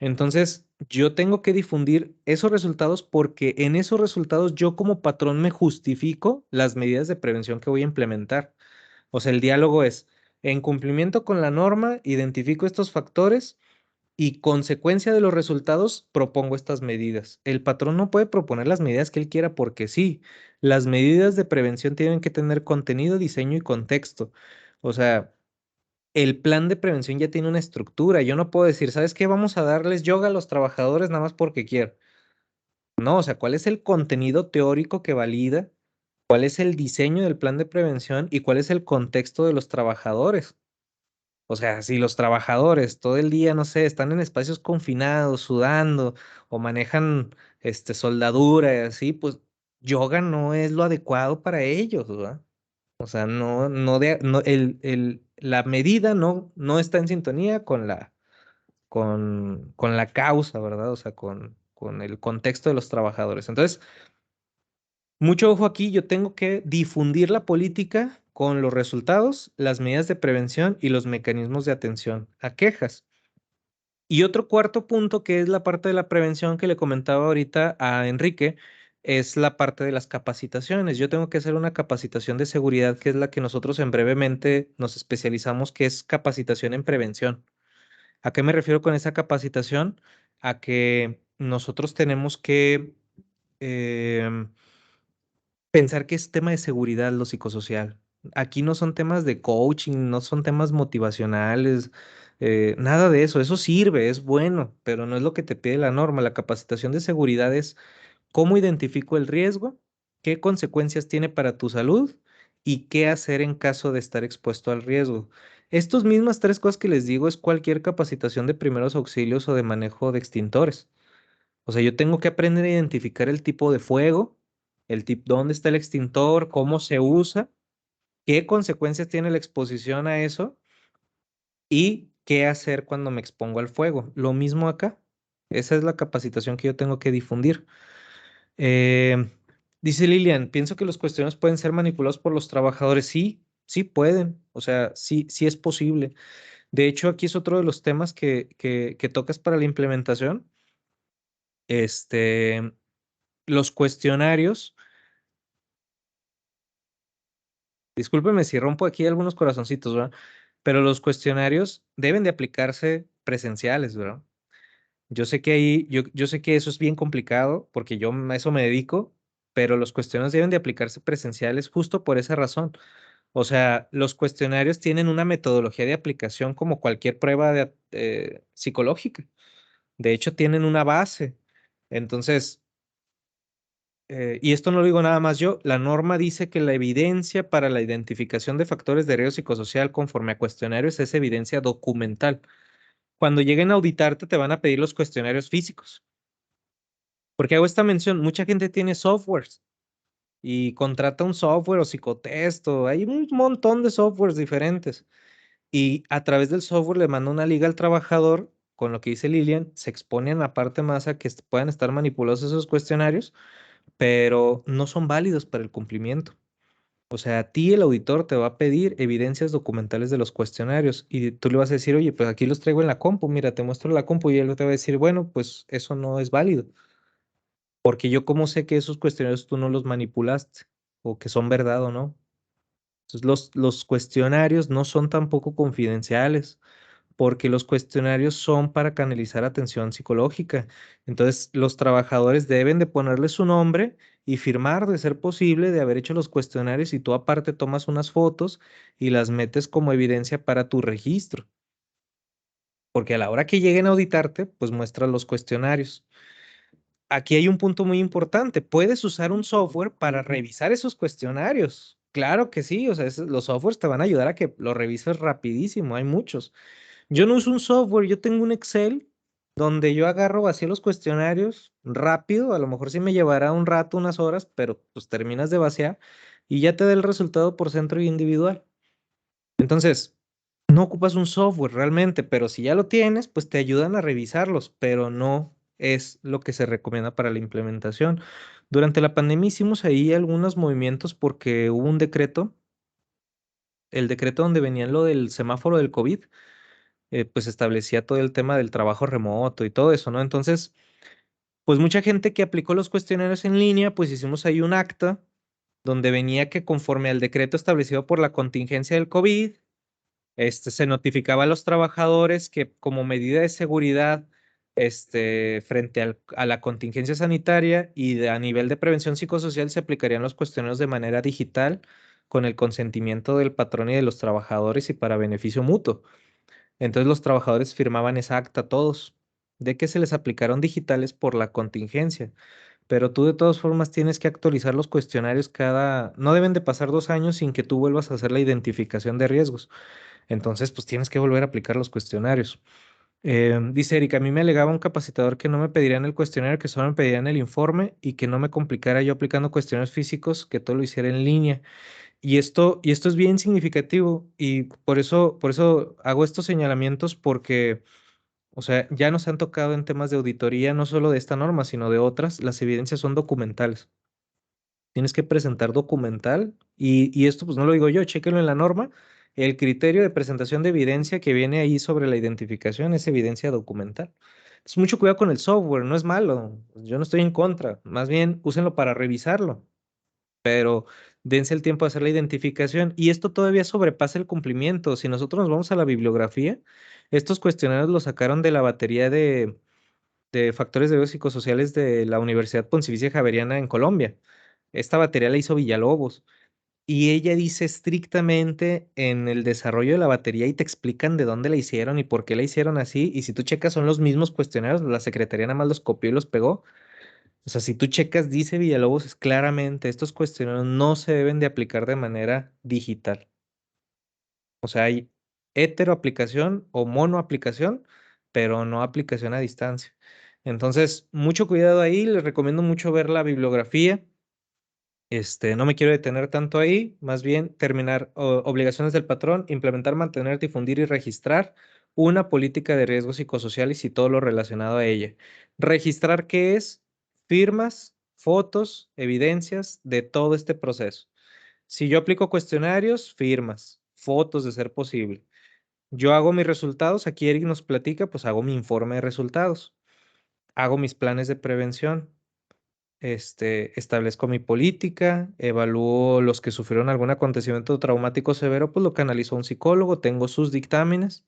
Entonces, yo tengo que difundir esos resultados porque en esos resultados yo como patrón me justifico las medidas de prevención que voy a implementar. O sea, el diálogo es, en cumplimiento con la norma, identifico estos factores y consecuencia de los resultados, propongo estas medidas. El patrón no puede proponer las medidas que él quiera porque sí. Las medidas de prevención tienen que tener contenido, diseño y contexto. O sea, el plan de prevención ya tiene una estructura. Yo no puedo decir, ¿sabes qué? Vamos a darles yoga a los trabajadores nada más porque quiero. No, o sea, ¿cuál es el contenido teórico que valida? ¿Cuál es el diseño del plan de prevención y cuál es el contexto de los trabajadores? O sea, si los trabajadores todo el día, no sé, están en espacios confinados, sudando o manejan soldadura y así, pues yoga no es lo adecuado para ellos, ¿verdad? O sea, no, no, no la medida no, no está en sintonía con la causa, ¿verdad? O sea, con el contexto de los trabajadores. Entonces, mucho ojo aquí, yo tengo que difundir la política con los resultados, las medidas de prevención y los mecanismos de atención a quejas. Y otro cuarto punto, que es la parte de la prevención que le comentaba ahorita a Enrique, es la parte de las capacitaciones. Yo tengo que hacer una capacitación de seguridad, que es la que nosotros en brevemente nos especializamos, que es capacitación en prevención. ¿A qué me refiero con esa capacitación? A que nosotros tenemos que em, pensar que es tema de seguridad lo psicosocial. Aquí no son temas de coaching, no son temas motivacionales, nada de eso. Eso sirve, es bueno, pero no es lo que te pide la norma. La capacitación de seguridad es cómo identifico el riesgo, qué consecuencias tiene para tu salud y qué hacer en caso de estar expuesto al riesgo. Estas mismas tres cosas que les digo es cualquier capacitación de primeros auxilios o de manejo de extintores. O sea, yo tengo que aprender a identificar el tipo de fuego, dónde está el extintor, cómo se usa, qué consecuencias tiene la exposición a eso y qué hacer cuando me expongo al fuego. Lo mismo acá. Esa es la capacitación que yo tengo que difundir. Eh, Dice Lilian, pienso que los cuestionarios pueden ser manipulados por los trabajadores. Sí, sí pueden, o sea, sí, sí es posible. De hecho, aquí es otro de los temas que tocas para la implementación. Este, los cuestionarios, discúlpeme si rompo aquí algunos corazoncitos, ¿verdad? Pero los cuestionarios deben de aplicarse presenciales, ¿verdad? Yo sé que ahí, yo sé que eso es bien complicado porque yo a eso me dedico, pero los cuestionarios deben de aplicarse presenciales justo por esa razón. O sea, los cuestionarios tienen una metodología de aplicación como cualquier prueba psicológica. De hecho, tienen una base. Entonces, y esto no lo digo nada más yo, la norma dice que la evidencia para la identificación de factores de riesgo psicosocial conforme a cuestionarios es evidencia documental. Cuando lleguen a auditarte, te van a pedir los cuestionarios físicos. Porque hago esta mención, mucha gente tiene softwares y contrata un software o psicotest o hay un montón de softwares diferentes. Y a través del software le manda una liga al trabajador, con lo que dice Lilian, se exponen aparte más a que puedan estar manipulados esos cuestionarios, pero no son válidos para el cumplimiento. O sea, a ti el auditor te va a pedir evidencias documentales de los cuestionarios y tú le vas a decir, oye, pues aquí los traigo en la compu, mira, te muestro la compu y él te va a decir, bueno, pues eso no es válido, porque yo cómo sé que esos cuestionarios tú no los manipulaste o que son verdad o no. Entonces, los cuestionarios no son tampoco confidenciales porque los cuestionarios son para canalizar atención psicológica. Entonces, los trabajadores deben de ponerle su nombre y firmar de ser posible de haber hecho los cuestionarios y tú aparte tomas unas fotos y las metes como evidencia para tu registro, porque a la hora que lleguen a auditarte, pues muestras los cuestionarios. Aquí hay un punto muy importante. Puedes usar un software para revisar esos cuestionarios. Claro que sí, o sea, los softwares te van a ayudar a que lo revises rapidísimo, hay muchos. Yo no uso un software, yo tengo un Excel donde yo agarro, vacío los cuestionarios rápido, a lo mejor sí me llevará un rato, unas horas, pero pues terminas de vaciar y ya te da el resultado por centro y individual. Entonces, no ocupas un software realmente, pero si ya lo tienes, pues te ayudan a revisarlos, pero no es lo que se recomienda para la implementación. Durante la pandemia hicimos ahí algunos movimientos porque hubo un decreto, el decreto donde venía lo del semáforo del COVID, pues establecía todo el tema del trabajo remoto y todo eso, ¿no? Entonces, pues mucha gente que aplicó los cuestionarios en línea, pues hicimos ahí un acta donde venía que conforme al decreto establecido por la contingencia del COVID, se notificaba a los trabajadores que como medida de seguridad, frente a la contingencia sanitaria y a nivel de prevención psicosocial, se aplicarían los cuestionarios de manera digital con el consentimiento del patrón y de los trabajadores y para beneficio mutuo. Entonces los trabajadores firmaban esa acta todos de que se les aplicaron digitales por la contingencia. Pero tú de todas formas tienes que actualizar los cuestionarios no deben de pasar 2 años sin que tú vuelvas a hacer la identificación de riesgos. Entonces, pues tienes que volver a aplicar los cuestionarios. Dice Erika, a mí me alegaba un capacitador que no me pedirían el cuestionario, que solo me pedirían el informe y que no me complicara yo aplicando cuestionarios físicos, que todo lo hiciera en línea. Y esto es bien significativo y por eso hago estos señalamientos porque, o sea, ya nos han tocado en temas de auditoría, no solo de esta norma, sino de otras, las evidencias son documentales. Tienes que presentar documental y esto pues no lo digo yo, chéquenlo en la norma. El criterio de presentación de evidencia que viene ahí sobre la identificación es evidencia documental. Es mucho cuidado con el software, no es malo, yo no estoy en contra, más bien úsenlo para revisarlo, pero dense el tiempo de hacer la identificación y esto todavía sobrepasa el cumplimiento. Si nosotros nos vamos a la bibliografía, estos cuestionarios los sacaron de la batería de factores de riesgo psicosociales de la Universidad Pontificia Javeriana en Colombia. Esta batería la hizo Villalobos y ella dice estrictamente en el desarrollo de la batería y te explican de dónde la hicieron y por qué la hicieron así. Y si tú checas, son los mismos cuestionarios, la secretaría nada más los copió y los pegó. O sea, si tú checas, dice Villalobos es claramente, estos cuestionarios no se deben de aplicar de manera digital. O sea, hay heteroaplicación o monoaplicación, pero no aplicación a distancia. Entonces, mucho cuidado ahí, les recomiendo mucho ver la bibliografía. No me quiero detener tanto ahí, más bien terminar obligaciones del patrón, implementar, mantener, difundir y registrar una política de riesgos psicosociales y todo lo relacionado a ella. Registrar qué es, firmas, fotos, evidencias de todo este proceso. Si yo aplico cuestionarios, firmas, fotos de ser posible. Yo hago mis resultados, aquí Eric nos platica, pues hago mi informe de resultados, hago mis planes de prevención, establezco mi política, evalúo los que sufrieron algún acontecimiento traumático severo, pues lo canalizo a un psicólogo, tengo sus dictámenes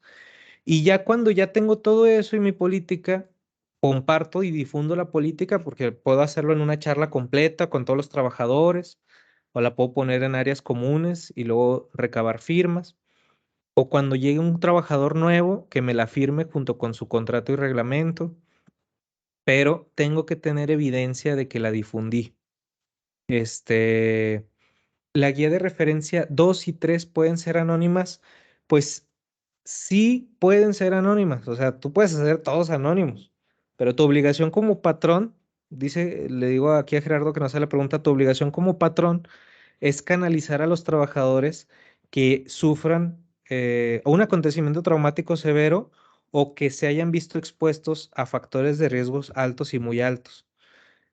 y ya cuando ya tengo todo eso y mi política, comparto y difundo la política porque puedo hacerlo en una charla completa con todos los trabajadores o la puedo poner en áreas comunes y luego recabar firmas. O cuando llegue un trabajador nuevo que me la firme junto con su contrato y reglamento, pero tengo que tener evidencia de que la difundí. Este, la guía de referencia 2 y 3 pueden ser anónimas, pues sí pueden ser anónimas, o sea, tú puedes hacer todos anónimos, pero tu obligación como patrón, dice, le digo aquí a Gerardo que nos hace la pregunta, tu obligación como patrón es canalizar a los trabajadores que sufran un acontecimiento traumático severo o que se hayan visto expuestos a factores de riesgos altos y muy altos.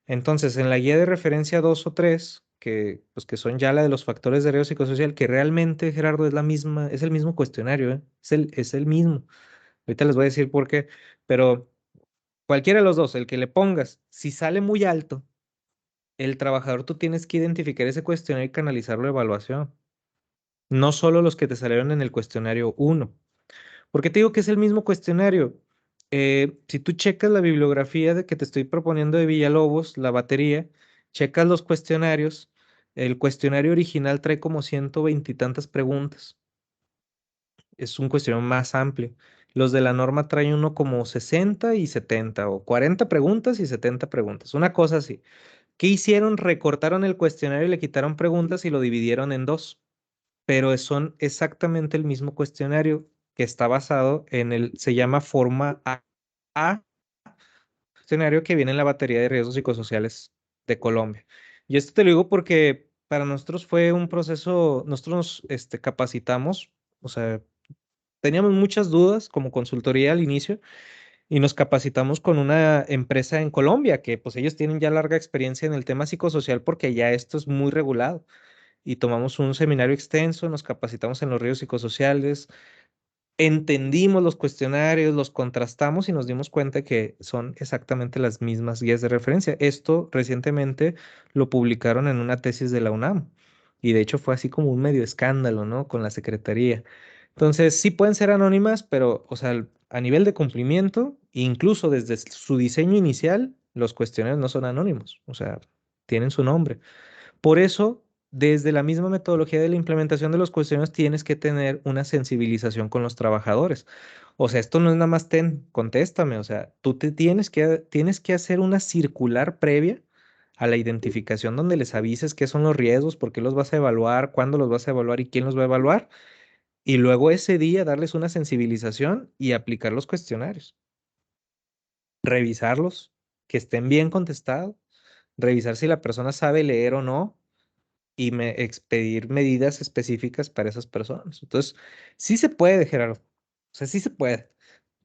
Entonces, en la guía de referencia 2 o 3 que, pues, que son ya la de los factores de riesgo psicosocial, que realmente, Gerardo, es la misma, es el mismo cuestionario, ¿eh? Es el mismo. Ahorita les voy a decir por qué, pero cualquiera de los dos, el que le pongas, si sale muy alto, el trabajador tú tienes que identificar ese cuestionario y canalizarlo a evaluación, no solo los que te salieron en el cuestionario uno. ¿Por qué te digo que es el mismo cuestionario? Si tú checas la bibliografía de que te estoy proponiendo de Villalobos, la batería, checas los cuestionarios, el cuestionario original trae como 120 y tantas preguntas. Es un cuestionario más amplio. Los de la norma traen uno como 60 y 70 o 40 preguntas y 70 preguntas. Una cosa así. ¿Qué hicieron? Recortaron el cuestionario y le quitaron preguntas y lo dividieron en dos, pero son exactamente el mismo cuestionario que está basado se llama forma A, cuestionario que viene en la batería de riesgos psicosociales de Colombia. Y esto te lo digo porque para nosotros fue un proceso, nosotros nos capacitamos, o sea, teníamos muchas dudas como consultoría al inicio y nos capacitamos con una empresa en Colombia que pues ellos tienen ya larga experiencia en el tema psicosocial porque ya esto es muy regulado y tomamos un seminario extenso, nos capacitamos en los riesgos psicosociales, entendimos los cuestionarios, los contrastamos y nos dimos cuenta que son exactamente las mismas guías de referencia. Esto recientemente lo publicaron en una tesis de la UNAM y de hecho fue así como un medio escándalo, ¿no? Con la secretaría. Entonces, sí pueden ser anónimas, pero, o sea, a nivel de cumplimiento, incluso desde su diseño inicial, los cuestionarios no son anónimos, o sea, tienen su nombre. Por eso, desde la misma metodología de la implementación de los cuestionarios, tienes que tener una sensibilización con los trabajadores. O sea, esto no es nada más contéstame. O sea, tú tienes que hacer una circular previa a la identificación donde les avises qué son los riesgos, por qué los vas a evaluar, cuándo los vas a evaluar y quién los va a evaluar. Y luego ese día darles una sensibilización y aplicar los cuestionarios. Revisarlos, que estén bien contestados, revisar si la persona sabe leer o no y expedir medidas específicas para esas personas. Entonces, sí se puede, Gerardo. O sea, sí se puede.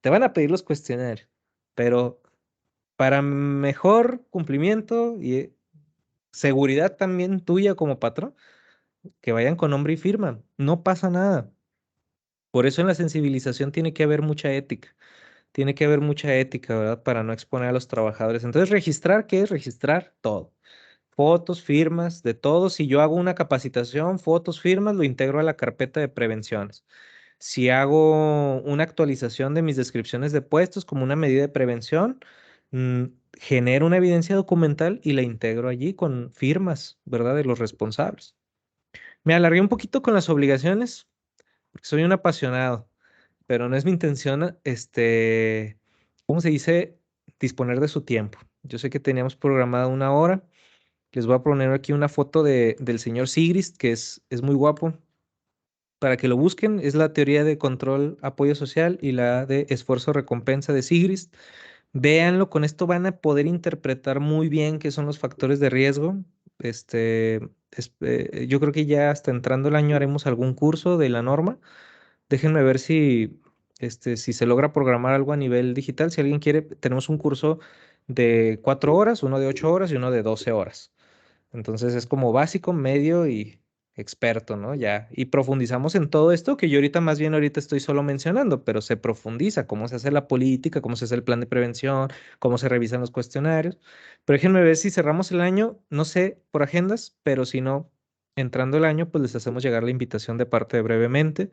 Te van a pedir los cuestionarios, pero para mejor cumplimiento y seguridad también tuya como patrón, que vayan con nombre y firma. No pasa nada. Por eso en la sensibilización tiene que haber mucha ética. Tiene que haber mucha ética, ¿verdad? Para no exponer a los trabajadores. Entonces, registrar, ¿qué es? Registrar todo. Fotos, firmas, de todo. Si yo hago una capacitación, fotos, firmas, lo integro a la carpeta de prevenciones. Si hago una actualización de mis descripciones de puestos como una medida de prevención, mm, genero una evidencia documental y la integro allí con firmas, ¿verdad? De los responsables. Me alargué un poquito con las obligaciones, porque soy un apasionado, pero no es mi intención, ¿cómo se dice? Disponer de su tiempo. Yo sé que teníamos programada una hora. Les voy a poner aquí una foto del señor Sigrist, que es muy guapo, para que lo busquen. Es la teoría de control, apoyo social y la de esfuerzo, recompensa de Sigrist. Véanlo, con esto van a poder interpretar muy bien qué son los factores de riesgo. Yo creo que ya hasta entrando el año haremos algún curso de la norma. Déjenme ver si se logra programar algo a nivel digital. Si alguien quiere, tenemos un curso de 4 horas, uno de 8 horas y uno de 12 horas. Entonces es como básico, medio y experto, ¿no? Ya. Y profundizamos en todo esto que yo ahorita más bien ahorita estoy solo mencionando, pero se profundiza cómo se hace la política, cómo se hace el plan de prevención, cómo se revisan los cuestionarios. Pero déjenme ver si cerramos el año, no sé, por agendas, pero si no, entrando el año, pues les hacemos llegar la invitación de parte de brevemente.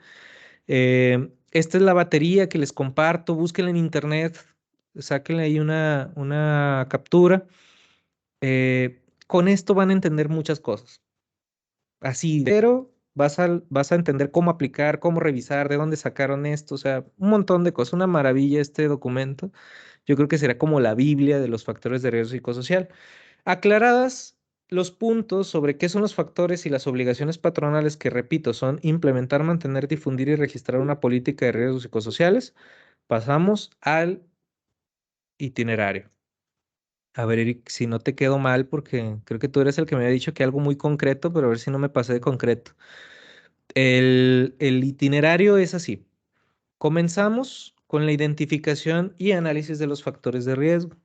Esta es la batería que les comparto, búsquenla en internet, sáquenle ahí una captura. Con esto van a entender muchas cosas. Así, pero vas a entender cómo aplicar, cómo revisar, de dónde sacaron esto, o sea, un montón de cosas, una maravilla este documento. Yo creo que será como la Biblia de los factores de riesgo psicosocial. Aclaradas los puntos sobre qué son los factores y las obligaciones patronales que, repito, son implementar, mantener, difundir y registrar una política de riesgos psicosociales, pasamos al itinerario. A ver, Eric, si no te quedo mal, porque creo que tú eres el que me había dicho que algo muy concreto, pero a ver si no me pasé de concreto. El itinerario es así. Comenzamos con la identificación y análisis de los factores de riesgo.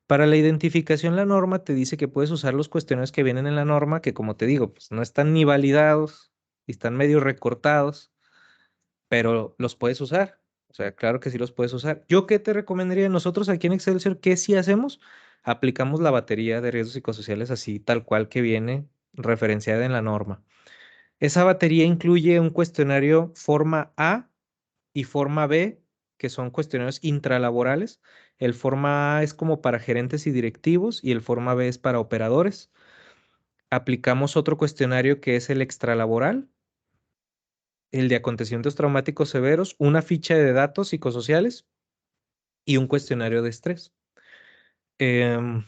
Para la identificación, la norma te dice que puedes usar los cuestionarios que vienen en la norma, que como te digo, pues no están ni validados y están medio recortados, pero los puedes usar. O sea, claro que sí los puedes usar. ¿Yo qué te recomendaría? Nosotros aquí en Excelsior, ¿qué sí hacemos? Aplicamos la batería de riesgos psicosociales así, tal cual que viene referenciada en la norma. Esa batería incluye un cuestionario forma A y forma B, que son cuestionarios intralaborales. El forma A es como para gerentes y directivos y el forma B es para operadores. Aplicamos otro cuestionario que es el extralaboral, el de acontecimientos traumáticos severos, una ficha de datos psicosociales y un cuestionario de estrés. Em,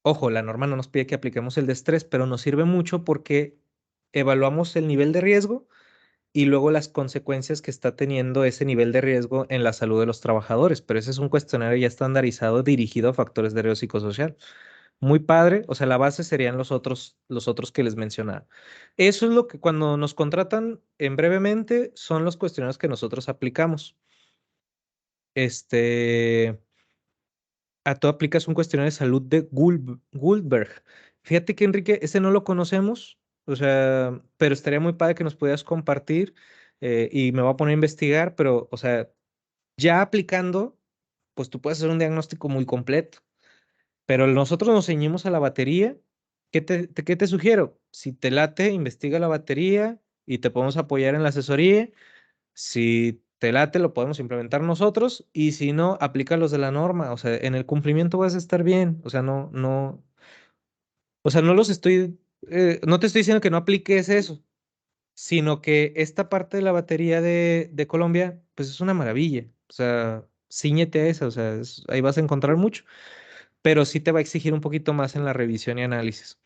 Ojo, la norma no nos pide que apliquemos el de estrés, pero nos sirve mucho porque evaluamos el nivel de riesgo y luego las consecuencias que está teniendo ese nivel de riesgo en la salud de los trabajadores. Pero ese es un cuestionario ya estandarizado dirigido a factores de riesgo psicosocial. Muy padre, o sea, la base serían los otros que les mencionaba. Eso es lo que cuando nos contratan en brevemente son los cuestionarios que nosotros aplicamos. Este, tú aplicas un cuestionario de salud de Goldberg. Fíjate que Enrique, ese no lo conocemos, o sea, pero estaría muy padre que nos pudieras compartir y me voy a poner a investigar, pero, o sea, ya aplicando, pues tú puedes hacer un diagnóstico muy completo. Pero nosotros nos ceñimos a la batería. ¿Qué te sugiero? Si te late, investiga la batería y te podemos apoyar en la asesoría. Si te late, lo podemos implementar nosotros. Y si no, aplica los de la norma. O sea, en el cumplimiento vas a estar bien. O sea, no los estoy, no te estoy diciendo que no apliques eso, sino que esta parte de la batería de Colombia, pues es una maravilla. O sea, ciñete a esa. O sea, ahí vas a encontrar mucho, pero sí te va a exigir un poquito más en la revisión y análisis.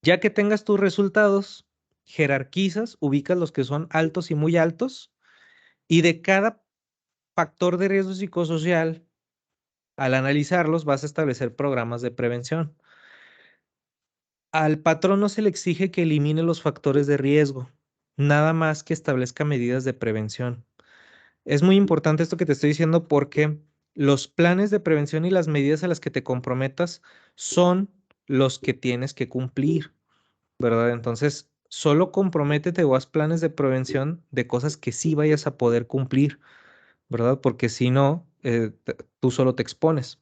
Ya que tengas tus resultados, jerarquizas, ubicas los que son altos y muy altos, y de cada factor de riesgo psicosocial, al analizarlos, vas a establecer programas de prevención. Al patrón no se le exige que elimine los factores de riesgo, nada más que establezca medidas de prevención. Es muy importante esto que te estoy diciendo porque los planes de prevención y las medidas a las que te comprometas son los que tienes que cumplir, ¿verdad? Entonces, solo comprométete o haz planes de prevención de cosas que sí vayas a poder cumplir, ¿verdad? Porque si no, tú solo te expones.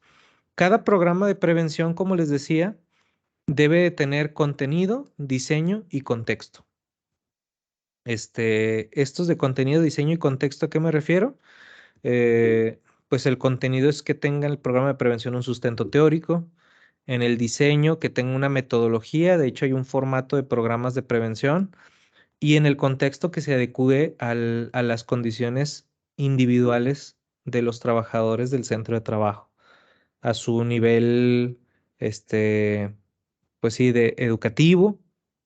Cada programa de prevención, como les decía, debe de tener contenido, diseño y contexto. Estos de contenido, diseño y contexto, ¿a qué me refiero? Pues el contenido es que tenga el programa de prevención un sustento teórico, en el diseño que tenga una metodología, de hecho hay un formato de programas de prevención, y en el contexto que se adecue a las condiciones individuales de los trabajadores del centro de trabajo, a su nivel, pues sí, de educativo,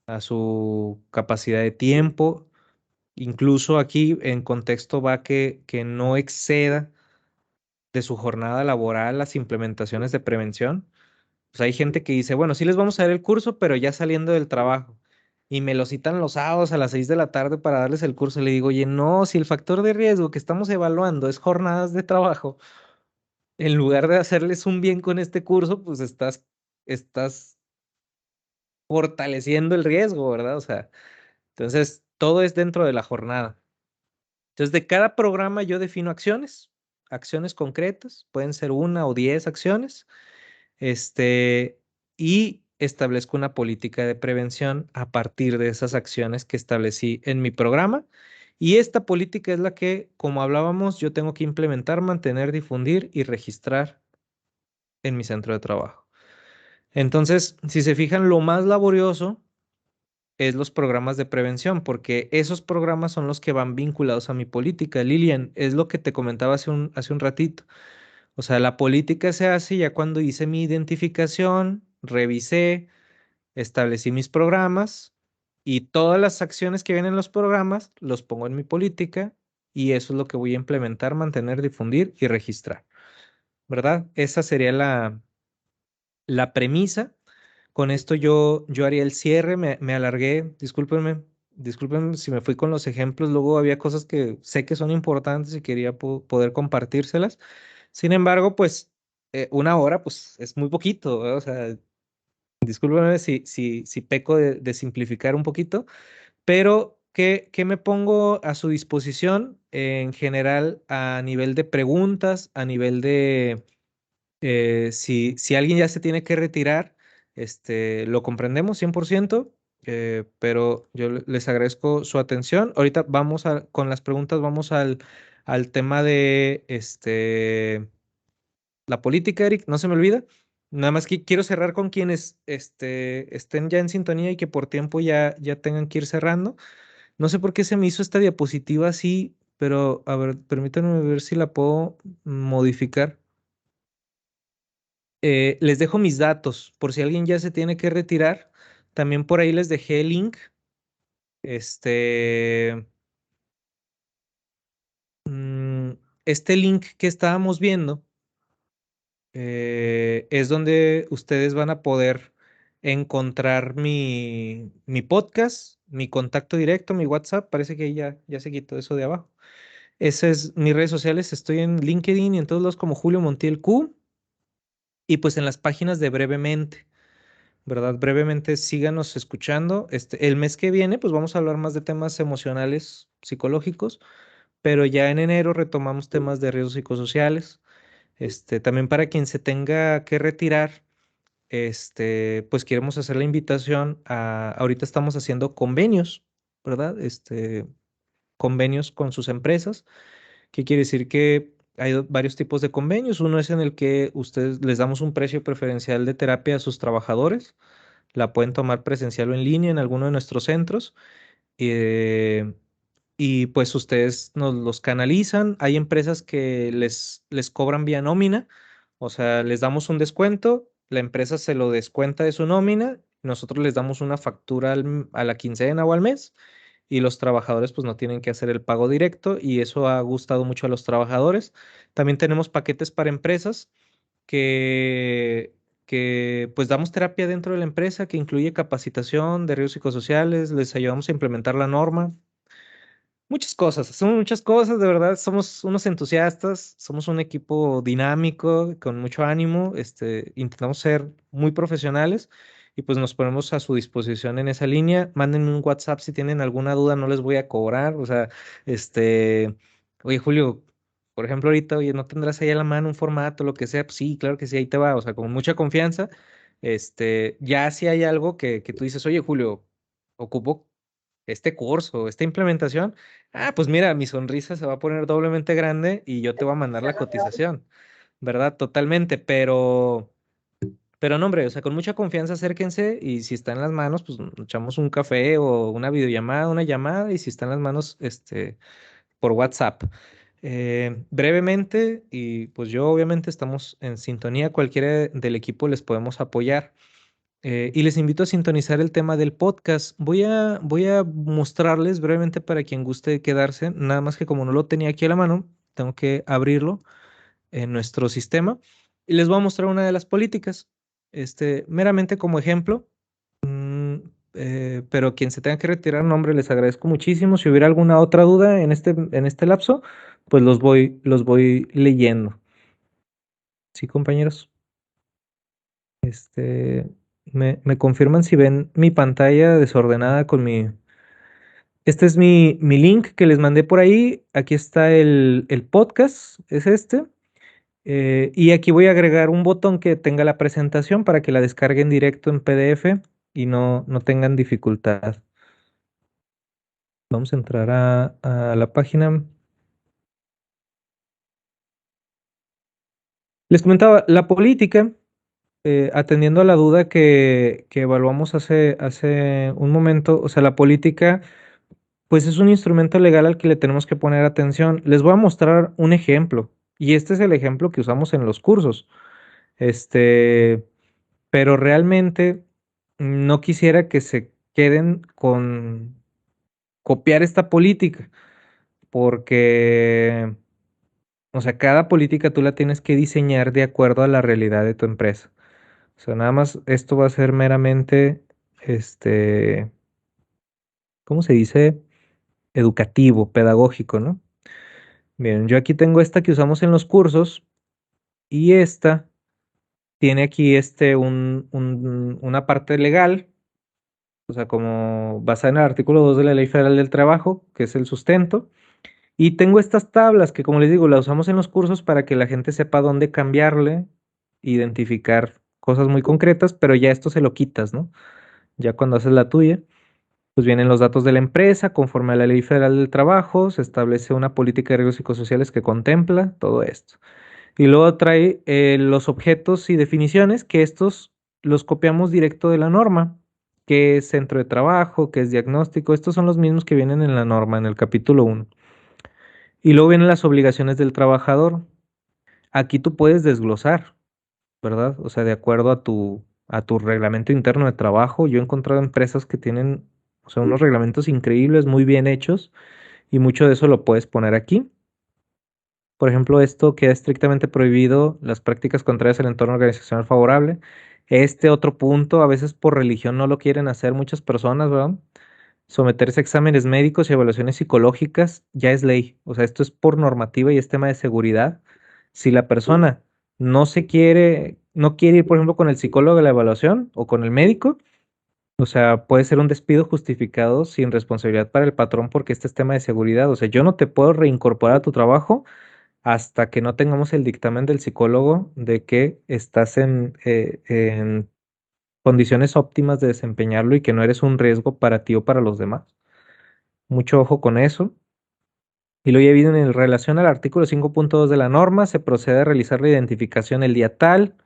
a su capacidad de tiempo. Incluso aquí en contexto va que no exceda de su jornada laboral las implementaciones de prevención. Pues hay gente que dice, bueno, sí les vamos a dar el curso, pero ya saliendo del trabajo. Y me lo citan los sábados a las 6 de la tarde para darles el curso. Le digo, oye, no, si el factor de riesgo que estamos evaluando es jornadas de trabajo, en lugar de hacerles un bien con este curso, pues estás fortaleciendo el riesgo, ¿verdad? O sea, entonces todo es dentro de la jornada. Entonces, de cada programa yo defino acciones, acciones concretas, pueden ser 1 o 10 acciones, este, y establezco una política de prevención a partir de esas acciones que establecí en mi programa. Y esta política es la que, como hablábamos, yo tengo que implementar, mantener, difundir y registrar en mi centro de trabajo. Entonces, si se fijan, lo más laborioso es los programas de prevención, porque esos programas son los que van vinculados a mi política. Lilian, es lo que te comentaba hace un ratito. O sea, la política se hace ya cuando hice mi identificación, revisé, establecí mis programas y todas las acciones que vienen en los programas los pongo en mi política y eso es lo que voy a implementar, mantener, difundir y registrar, ¿verdad? Esa sería la premisa. Con esto yo haría el cierre, me alargué, discúlpenme si me fui con los ejemplos, luego había cosas que sé que son importantes y quería poder compartírselas. Sin embargo, pues 1 hora pues es muy poquito, ¿verdad? O sea, discúlpenme si peco de simplificar un poquito, pero ¿qué me pongo a su disposición en general a nivel de preguntas, a nivel de si alguien ya se tiene que retirar, lo comprendemos 100%, pero yo les agradezco su atención. Ahorita con las preguntas, vamos al tema de la política, Eric, no se me olvida. Nada más que quiero cerrar con quienes estén ya en sintonía y que por tiempo ya tengan que ir cerrando. No sé por qué se me hizo esta diapositiva así, pero a ver, permítanme ver si la puedo modificar. Les dejo mis datos por si alguien ya se tiene que retirar. También por ahí les dejé el link. Este, mm, este link que estábamos viendo es donde ustedes van a poder encontrar mi podcast, mi contacto directo, mi WhatsApp. Parece que ya se quitó eso de abajo. Ese es mis redes sociales. Estoy en LinkedIn y en todos los como Julio Montiel Q y pues en las páginas de Brevemente. ¿Verdad? Brevemente síganos escuchando. El mes que viene, pues vamos a hablar más de temas emocionales, psicológicos, pero ya en enero retomamos temas de riesgos psicosociales. También para quien se tenga que retirar, pues queremos hacer la invitación ahorita estamos haciendo convenios, ¿verdad? Convenios con sus empresas. ¿Qué quiere decir? Que hay varios tipos de convenios. Uno es en el que ustedes les damos un precio preferencial de terapia a sus trabajadores. La pueden tomar presencial o en línea en alguno de nuestros centros. eh, y pues ustedes nos los canalizan. Hay empresas que les cobran vía nómina. O sea, les damos un descuento, la empresa se lo descuenta de su nómina, nosotros les damos una factura a la quincena o al mes y los trabajadores pues no tienen que hacer el pago directo y eso ha gustado mucho a los trabajadores. También tenemos paquetes para empresas que, que pues damos terapia dentro de la empresa que incluye capacitación de riesgos psicosociales, les ayudamos a implementar la norma. Muchas cosas, hacemos muchas cosas, de verdad, somos unos entusiastas, somos un equipo dinámico, con mucho ánimo, intentamos ser muy profesionales y pues nos ponemos a su disposición en esa línea. Mándenme un WhatsApp si tienen alguna duda, no les voy a cobrar, o sea, oye Julio, por ejemplo ahorita, oye, ¿no tendrás ahí a la mano un formato, lo que sea? Pues sí, claro que sí, ahí te va, o sea, con mucha confianza, ya si hay algo que tú dices, oye Julio, ocupo este curso, esta implementación, pues mira, mi sonrisa se va a poner doblemente grande y yo te voy a mandar la cotización, ¿verdad? Totalmente, pero no, hombre, o sea, con mucha confianza acérquense y si está en las manos, pues nos echamos un café o una videollamada, una llamada y si está en las manos, por WhatsApp. Brevemente, y pues yo obviamente estamos en sintonía, cualquiera del equipo les podemos apoyar. Y les invito a sintonizar el tema del podcast. Voy a mostrarles brevemente para quien guste quedarse, nada más que como no lo tenía aquí a la mano, tengo que abrirlo en nuestro sistema y les voy a mostrar una de las políticas, meramente como ejemplo. mm, pero quien se tenga que retirar, nombre, les agradezco muchísimo. Si hubiera alguna otra duda en este lapso, pues los voy leyendo. Sí, compañeros. Me confirman si ven mi pantalla desordenada con mi... Este es mi link que les mandé por ahí. Aquí está el podcast, es este. Y aquí voy a agregar un botón que tenga la presentación para que la descarguen directo en PDF y no tengan dificultad. Vamos a entrar a la página. Les comentaba, la política, atendiendo a la duda que evaluamos hace un momento, o sea, la política, pues es un instrumento legal al que le tenemos que poner atención. Les voy a mostrar un ejemplo, y este es el ejemplo que usamos en los cursos. Este, pero realmente no quisiera que se queden con copiar esta política, porque, o sea, cada política tú la tienes que diseñar de acuerdo a la realidad de tu empresa. O sea, nada más esto va a ser meramente, este, ¿cómo se dice? Educativo, pedagógico, ¿no? Bien, yo aquí tengo esta que usamos en los cursos y esta tiene aquí una parte legal, o sea, como basada en el artículo 2 de la Ley Federal del Trabajo, que es el sustento. Y tengo estas tablas que, como les digo, las usamos en los cursos para que la gente sepa dónde cambiarle, identificar cosas muy concretas, pero ya esto se lo quitas, ¿no? Ya cuando haces la tuya, pues vienen los datos de la empresa, conforme a la Ley Federal del Trabajo, se establece una política de riesgos psicosociales que contempla todo esto. Y luego trae los objetos y definiciones, que estos los copiamos directo de la norma, que es centro de trabajo, que es diagnóstico, estos son los mismos que vienen en la norma, en el capítulo 1. Y luego vienen las obligaciones del trabajador. Aquí tú puedes desglosar, ¿verdad? O sea, de acuerdo a tu reglamento interno de trabajo. Yo he encontrado empresas que tienen, o sea, unos reglamentos increíbles, muy bien hechos, y mucho de eso lo puedes poner aquí. Por ejemplo, esto queda estrictamente prohibido, las prácticas contrarias al entorno organizacional favorable. Este otro punto, a veces por religión no lo quieren hacer muchas personas, ¿verdad? Someterse a exámenes médicos y evaluaciones psicológicas ya es ley. O sea, esto es por normativa y es tema de seguridad. Si la persona no quiere ir, por ejemplo, con el psicólogo a la evaluación o con el médico, o sea, puede ser un despido justificado sin responsabilidad para el patrón porque este es tema de seguridad. O sea, yo no te puedo reincorporar a tu trabajo hasta que no tengamos el dictamen del psicólogo de que estás en condiciones óptimas de desempeñarlo y que no eres un riesgo para ti o para los demás. Mucho ojo con eso. Y luego ya viene en relación al artículo 5.2 de la norma, se procede a realizar la identificación el día tal,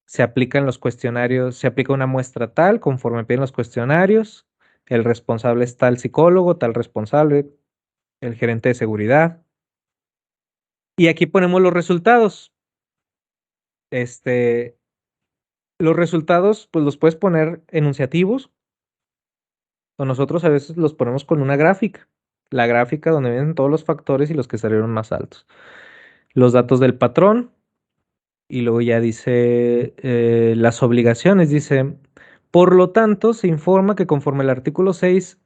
se aplican los cuestionarios, se aplica una muestra tal conforme piden los cuestionarios, el responsable es tal psicólogo, tal responsable, el gerente de seguridad. Y aquí ponemos los resultados. Este, los resultados, pues los puedes poner enunciativos o nosotros a veces los ponemos con una gráfica. La gráfica donde vienen todos los factores y los que salieron más altos. Los datos del patrón y luego ya dice las obligaciones. Dice, por lo tanto, se informa que conforme el artículo 6,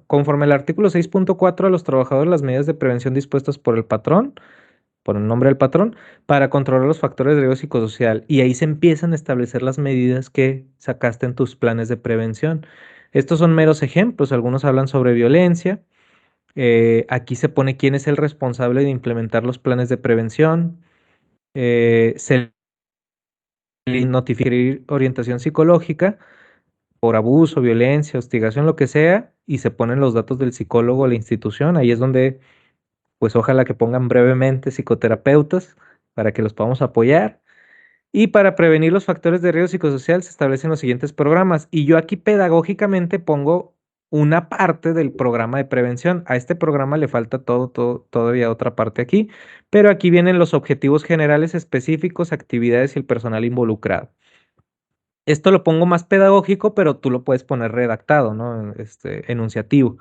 conforme el artículo 6.4 a los trabajadores las medidas de prevención dispuestas por el patrón por el nombre del patrón, para controlar los factores de riesgo psicosocial. Y ahí se empiezan a establecer las medidas que sacaste en tus planes de prevención. Estos son meros ejemplos, algunos hablan sobre violencia. Aquí se pone quién es el responsable de implementar los planes de prevención. Se le notifica orientación psicológica por abuso, violencia, hostigación, lo que sea, y se ponen los datos del psicólogo o la institución. Ahí es donde, pues ojalá que pongan brevemente psicoterapeutas para que los podamos apoyar. Y para prevenir los factores de riesgo psicosocial se establecen los siguientes programas. Y yo aquí pedagógicamente pongo una parte del programa de prevención. A este programa le falta todavía otra parte aquí, pero aquí vienen los objetivos generales específicos, actividades y el personal involucrado. Esto lo pongo más pedagógico, pero tú lo puedes poner redactado, ¿no? Enunciativo.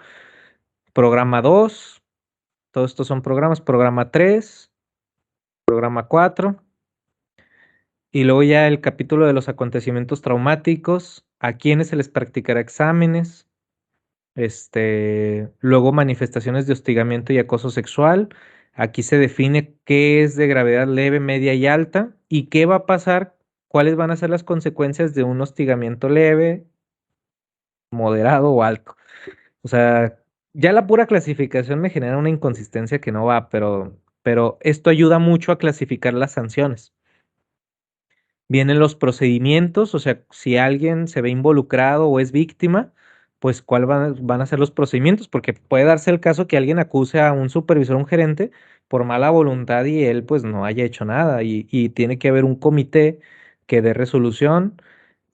Programa 2, todos estos son programas. Programa 3, programa 4. Y luego ya el capítulo de los acontecimientos traumáticos, a quienes se les practicará exámenes, luego manifestaciones de hostigamiento y acoso sexual, Aquí se define qué es de gravedad leve, media y alta y qué va a pasar, cuáles van a ser las consecuencias de un hostigamiento leve, moderado o alto. O sea, ya la pura clasificación me genera una inconsistencia que no va, pero esto ayuda mucho a clasificar las sanciones. Vienen los procedimientos, o sea, si alguien se ve involucrado o es víctima, pues cuáles van a ser los procedimientos, porque puede darse el caso que alguien acuse a un supervisor o un gerente por mala voluntad y él pues no haya hecho nada y tiene que haber un comité que dé resolución,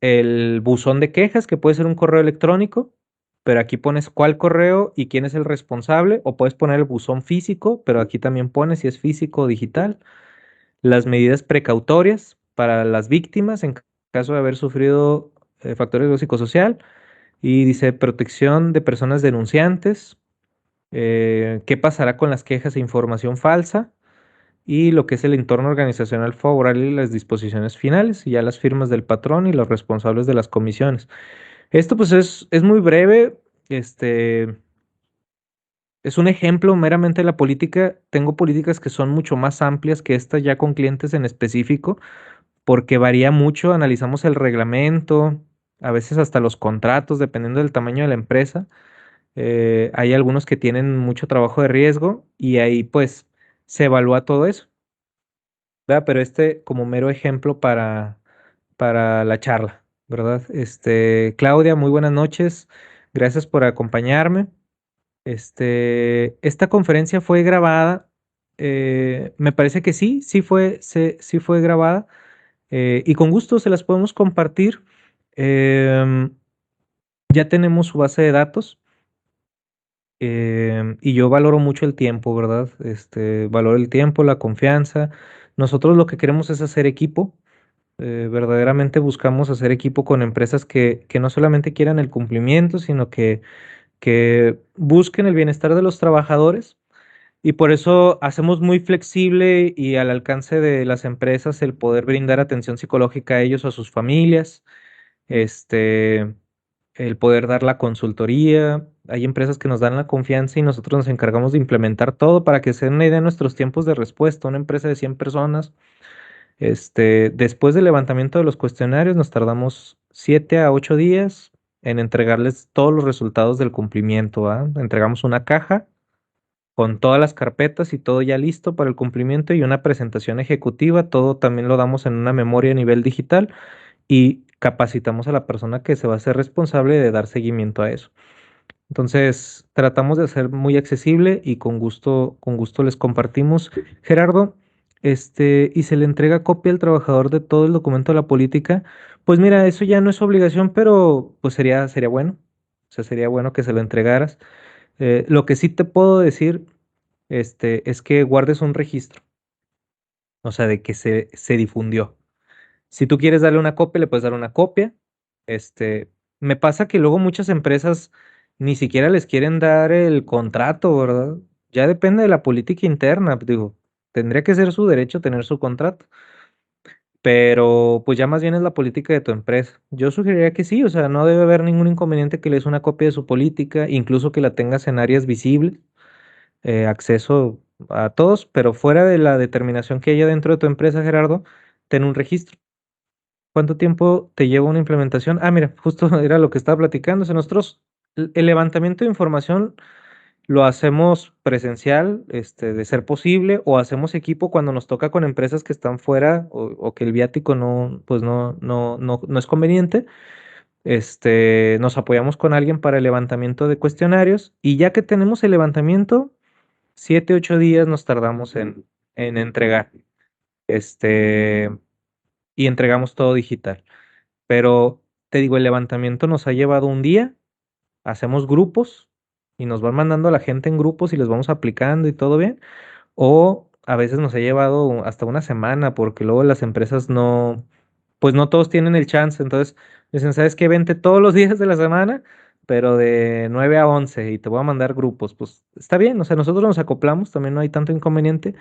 el buzón de quejas, que puede ser un correo electrónico, pero aquí pones cuál correo y quién es el responsable, o puedes poner el buzón físico, pero aquí también pones si es físico o digital, las medidas precautorias para las víctimas en caso de haber sufrido factores de riesgo psicosocial, y dice protección de personas denunciantes, qué pasará con las quejas e información falsa, y lo que es el entorno organizacional favorable y las disposiciones finales, y ya las firmas del patrón y los responsables de las comisiones. Esto pues es muy breve, es un ejemplo meramente de la política. Tengo políticas que son mucho más amplias que estas ya con clientes en específico, porque varía mucho, analizamos el reglamento, a veces hasta los contratos, dependiendo del tamaño de la empresa. Hay algunos que tienen mucho trabajo de riesgo y ahí pues se evalúa todo eso. ¿Verdad? Pero como mero ejemplo para la charla, ¿verdad? Claudia, muy buenas noches. Gracias por acompañarme. Esta conferencia fue grabada. Me parece que sí, sí fue grabada. Y con gusto se las podemos compartir. Em, ya tenemos su base de datos. Y yo valoro mucho el tiempo, ¿verdad? Valoro el tiempo, la confianza. Nosotros lo que queremos es hacer equipo. Verdaderamente buscamos hacer equipo con empresas que no solamente quieran el cumplimiento, sino que busquen el bienestar de los trabajadores. Y por eso hacemos muy flexible y al alcance de las empresas el poder brindar atención psicológica a ellos o a sus familias, este, el poder dar la consultoría. Hay empresas que nos dan la confianza y nosotros nos encargamos de implementar todo para que se den una idea de nuestros tiempos de respuesta. Una empresa de 100 personas, después del levantamiento de los cuestionarios, nos tardamos 7 a 8 días en entregarles todos los resultados del cumplimiento, ¿va? Entregamos una caja con todas las carpetas y todo ya listo para el cumplimiento y una presentación ejecutiva. Todo también lo damos en una memoria a nivel digital y capacitamos a la persona que se va a hacer responsable de dar seguimiento a eso. Entonces, tratamos de hacer muy accesible y con gusto les compartimos. Gerardo, y se le entrega copia al trabajador de todo el documento de la política. Pues mira, eso ya no es obligación, pero pues sería bueno. O sea, sería bueno que se lo entregaras. Lo que sí te puedo decir, es que guardes un registro, o sea, de que se difundió. Si tú quieres darle una copia, le puedes dar una copia. Me pasa que luego muchas empresas ni siquiera les quieren dar el contrato, ¿verdad? Ya depende de la política interna, digo, tendría que ser su derecho tener su contrato, pero pues ya más bien es la política de tu empresa. Yo sugeriría que sí, o sea, no debe haber ningún inconveniente que le des una copia de su política, incluso que la tengas en áreas visibles, acceso a todos, pero fuera de la determinación que haya dentro de tu empresa, Gerardo, ten un registro. ¿Cuánto tiempo te lleva una implementación? Ah, mira, justo era lo que estaba platicando. O sea, nosotros el levantamiento de información lo hacemos presencial, de ser posible, o hacemos equipo cuando nos toca con empresas que están fuera o que el viático no, pues no es conveniente. Nos apoyamos con alguien para el levantamiento de cuestionarios y ya que tenemos el levantamiento, 7, 8 días nos tardamos en entregar. Este, y entregamos todo digital. Pero te digo, el levantamiento nos ha llevado un día, hacemos grupos y nos van mandando a la gente en grupos y les vamos aplicando y todo bien. O a veces nos ha llevado hasta una semana porque luego las empresas no, pues no todos tienen el chance. Entonces dicen, ¿sabes qué? Vente todos los días de la semana, pero de 9 a 11 y te voy a mandar grupos. Pues está bien, o sea, nosotros nos acoplamos, también no hay tanto inconveniente,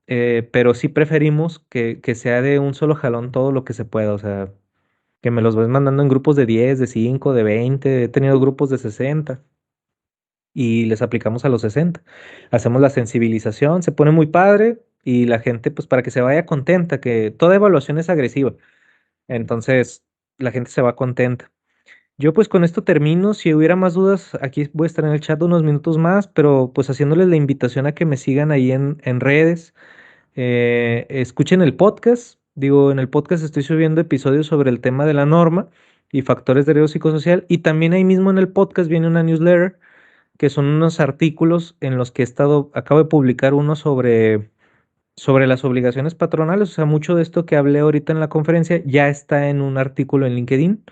pero sí preferimos que sea de un solo jalón todo lo que se pueda, o sea que me los ves mandando en grupos de 10, de 5, de 20, he tenido grupos de 60. y les aplicamos a los 60. Hacemos la sensibilización, se pone muy padre y la gente, pues para que se vaya contenta, que toda evaluación es agresiva. Entonces, la gente se va contenta. Yo pues con esto termino. Si hubiera más dudas, aquí voy a estar en el chat unos minutos más, pero pues haciéndoles la invitación a que me sigan ahí en redes. Escuchen el podcast. Digo, en el podcast estoy subiendo episodios sobre el tema de la norma y factores de riesgo psicosocial. Y también ahí mismo en el podcast viene una newsletter que son unos artículos en los que acabo de publicar uno sobre las obligaciones patronales. O sea, mucho de esto que hablé ahorita en la conferencia ya está en un artículo en LinkedIn.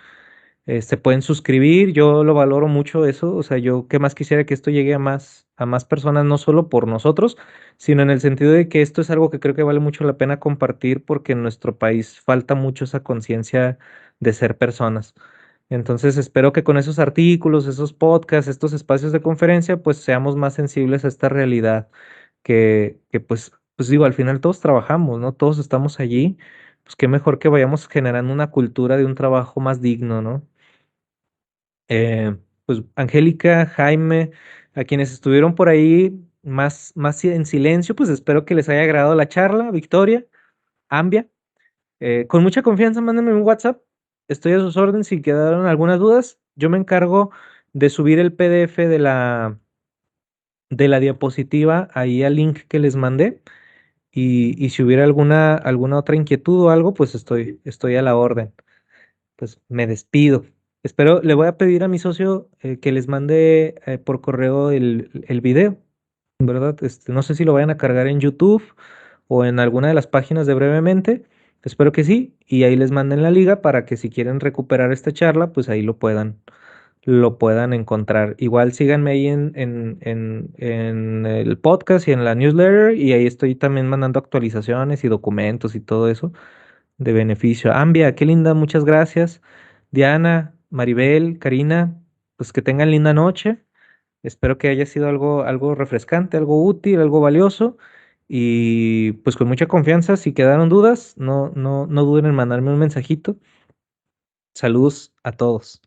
Se pueden suscribir, yo lo valoro mucho eso, o sea, yo qué más quisiera que esto llegue a más personas, no solo por nosotros, sino en el sentido de que esto es algo que creo que vale mucho la pena compartir porque en nuestro país falta mucho esa conciencia de ser personas. Entonces, espero que con esos artículos, esos podcasts, estos espacios de conferencia, pues seamos más sensibles a esta realidad que pues digo, al final todos trabajamos, ¿no? Todos estamos allí, pues qué mejor que vayamos generando una cultura de un trabajo más digno, ¿no? Pues Angélica, Jaime, a quienes estuvieron por ahí más en silencio, pues espero que les haya agradado la charla. Victoria, Ambia, con mucha confianza, mándenme un WhatsApp. Estoy a sus órdenes si quedaron algunas dudas. Yo me encargo de subir el PDF de la diapositiva ahí al link que les mandé. Y si hubiera alguna otra inquietud o algo, pues estoy a la orden. Pues me despido. Espero, le voy a pedir a mi socio que les mande por correo el video, ¿verdad? No sé si lo vayan a cargar en YouTube o en alguna de las páginas de brevemente. Espero que sí, y ahí les manden la liga para que si quieren recuperar esta charla, pues ahí lo puedan encontrar. Igual síganme ahí en el podcast y en la newsletter, y ahí estoy también mandando actualizaciones y documentos y todo eso de beneficio. Ambia, qué linda, muchas gracias. Diana, Maribel, Karina, pues que tengan linda noche. Espero que haya sido algo refrescante, algo útil, algo valioso. Y pues con mucha confianza, si quedaron dudas, no duden en mandarme un mensajito. Saludos a todos.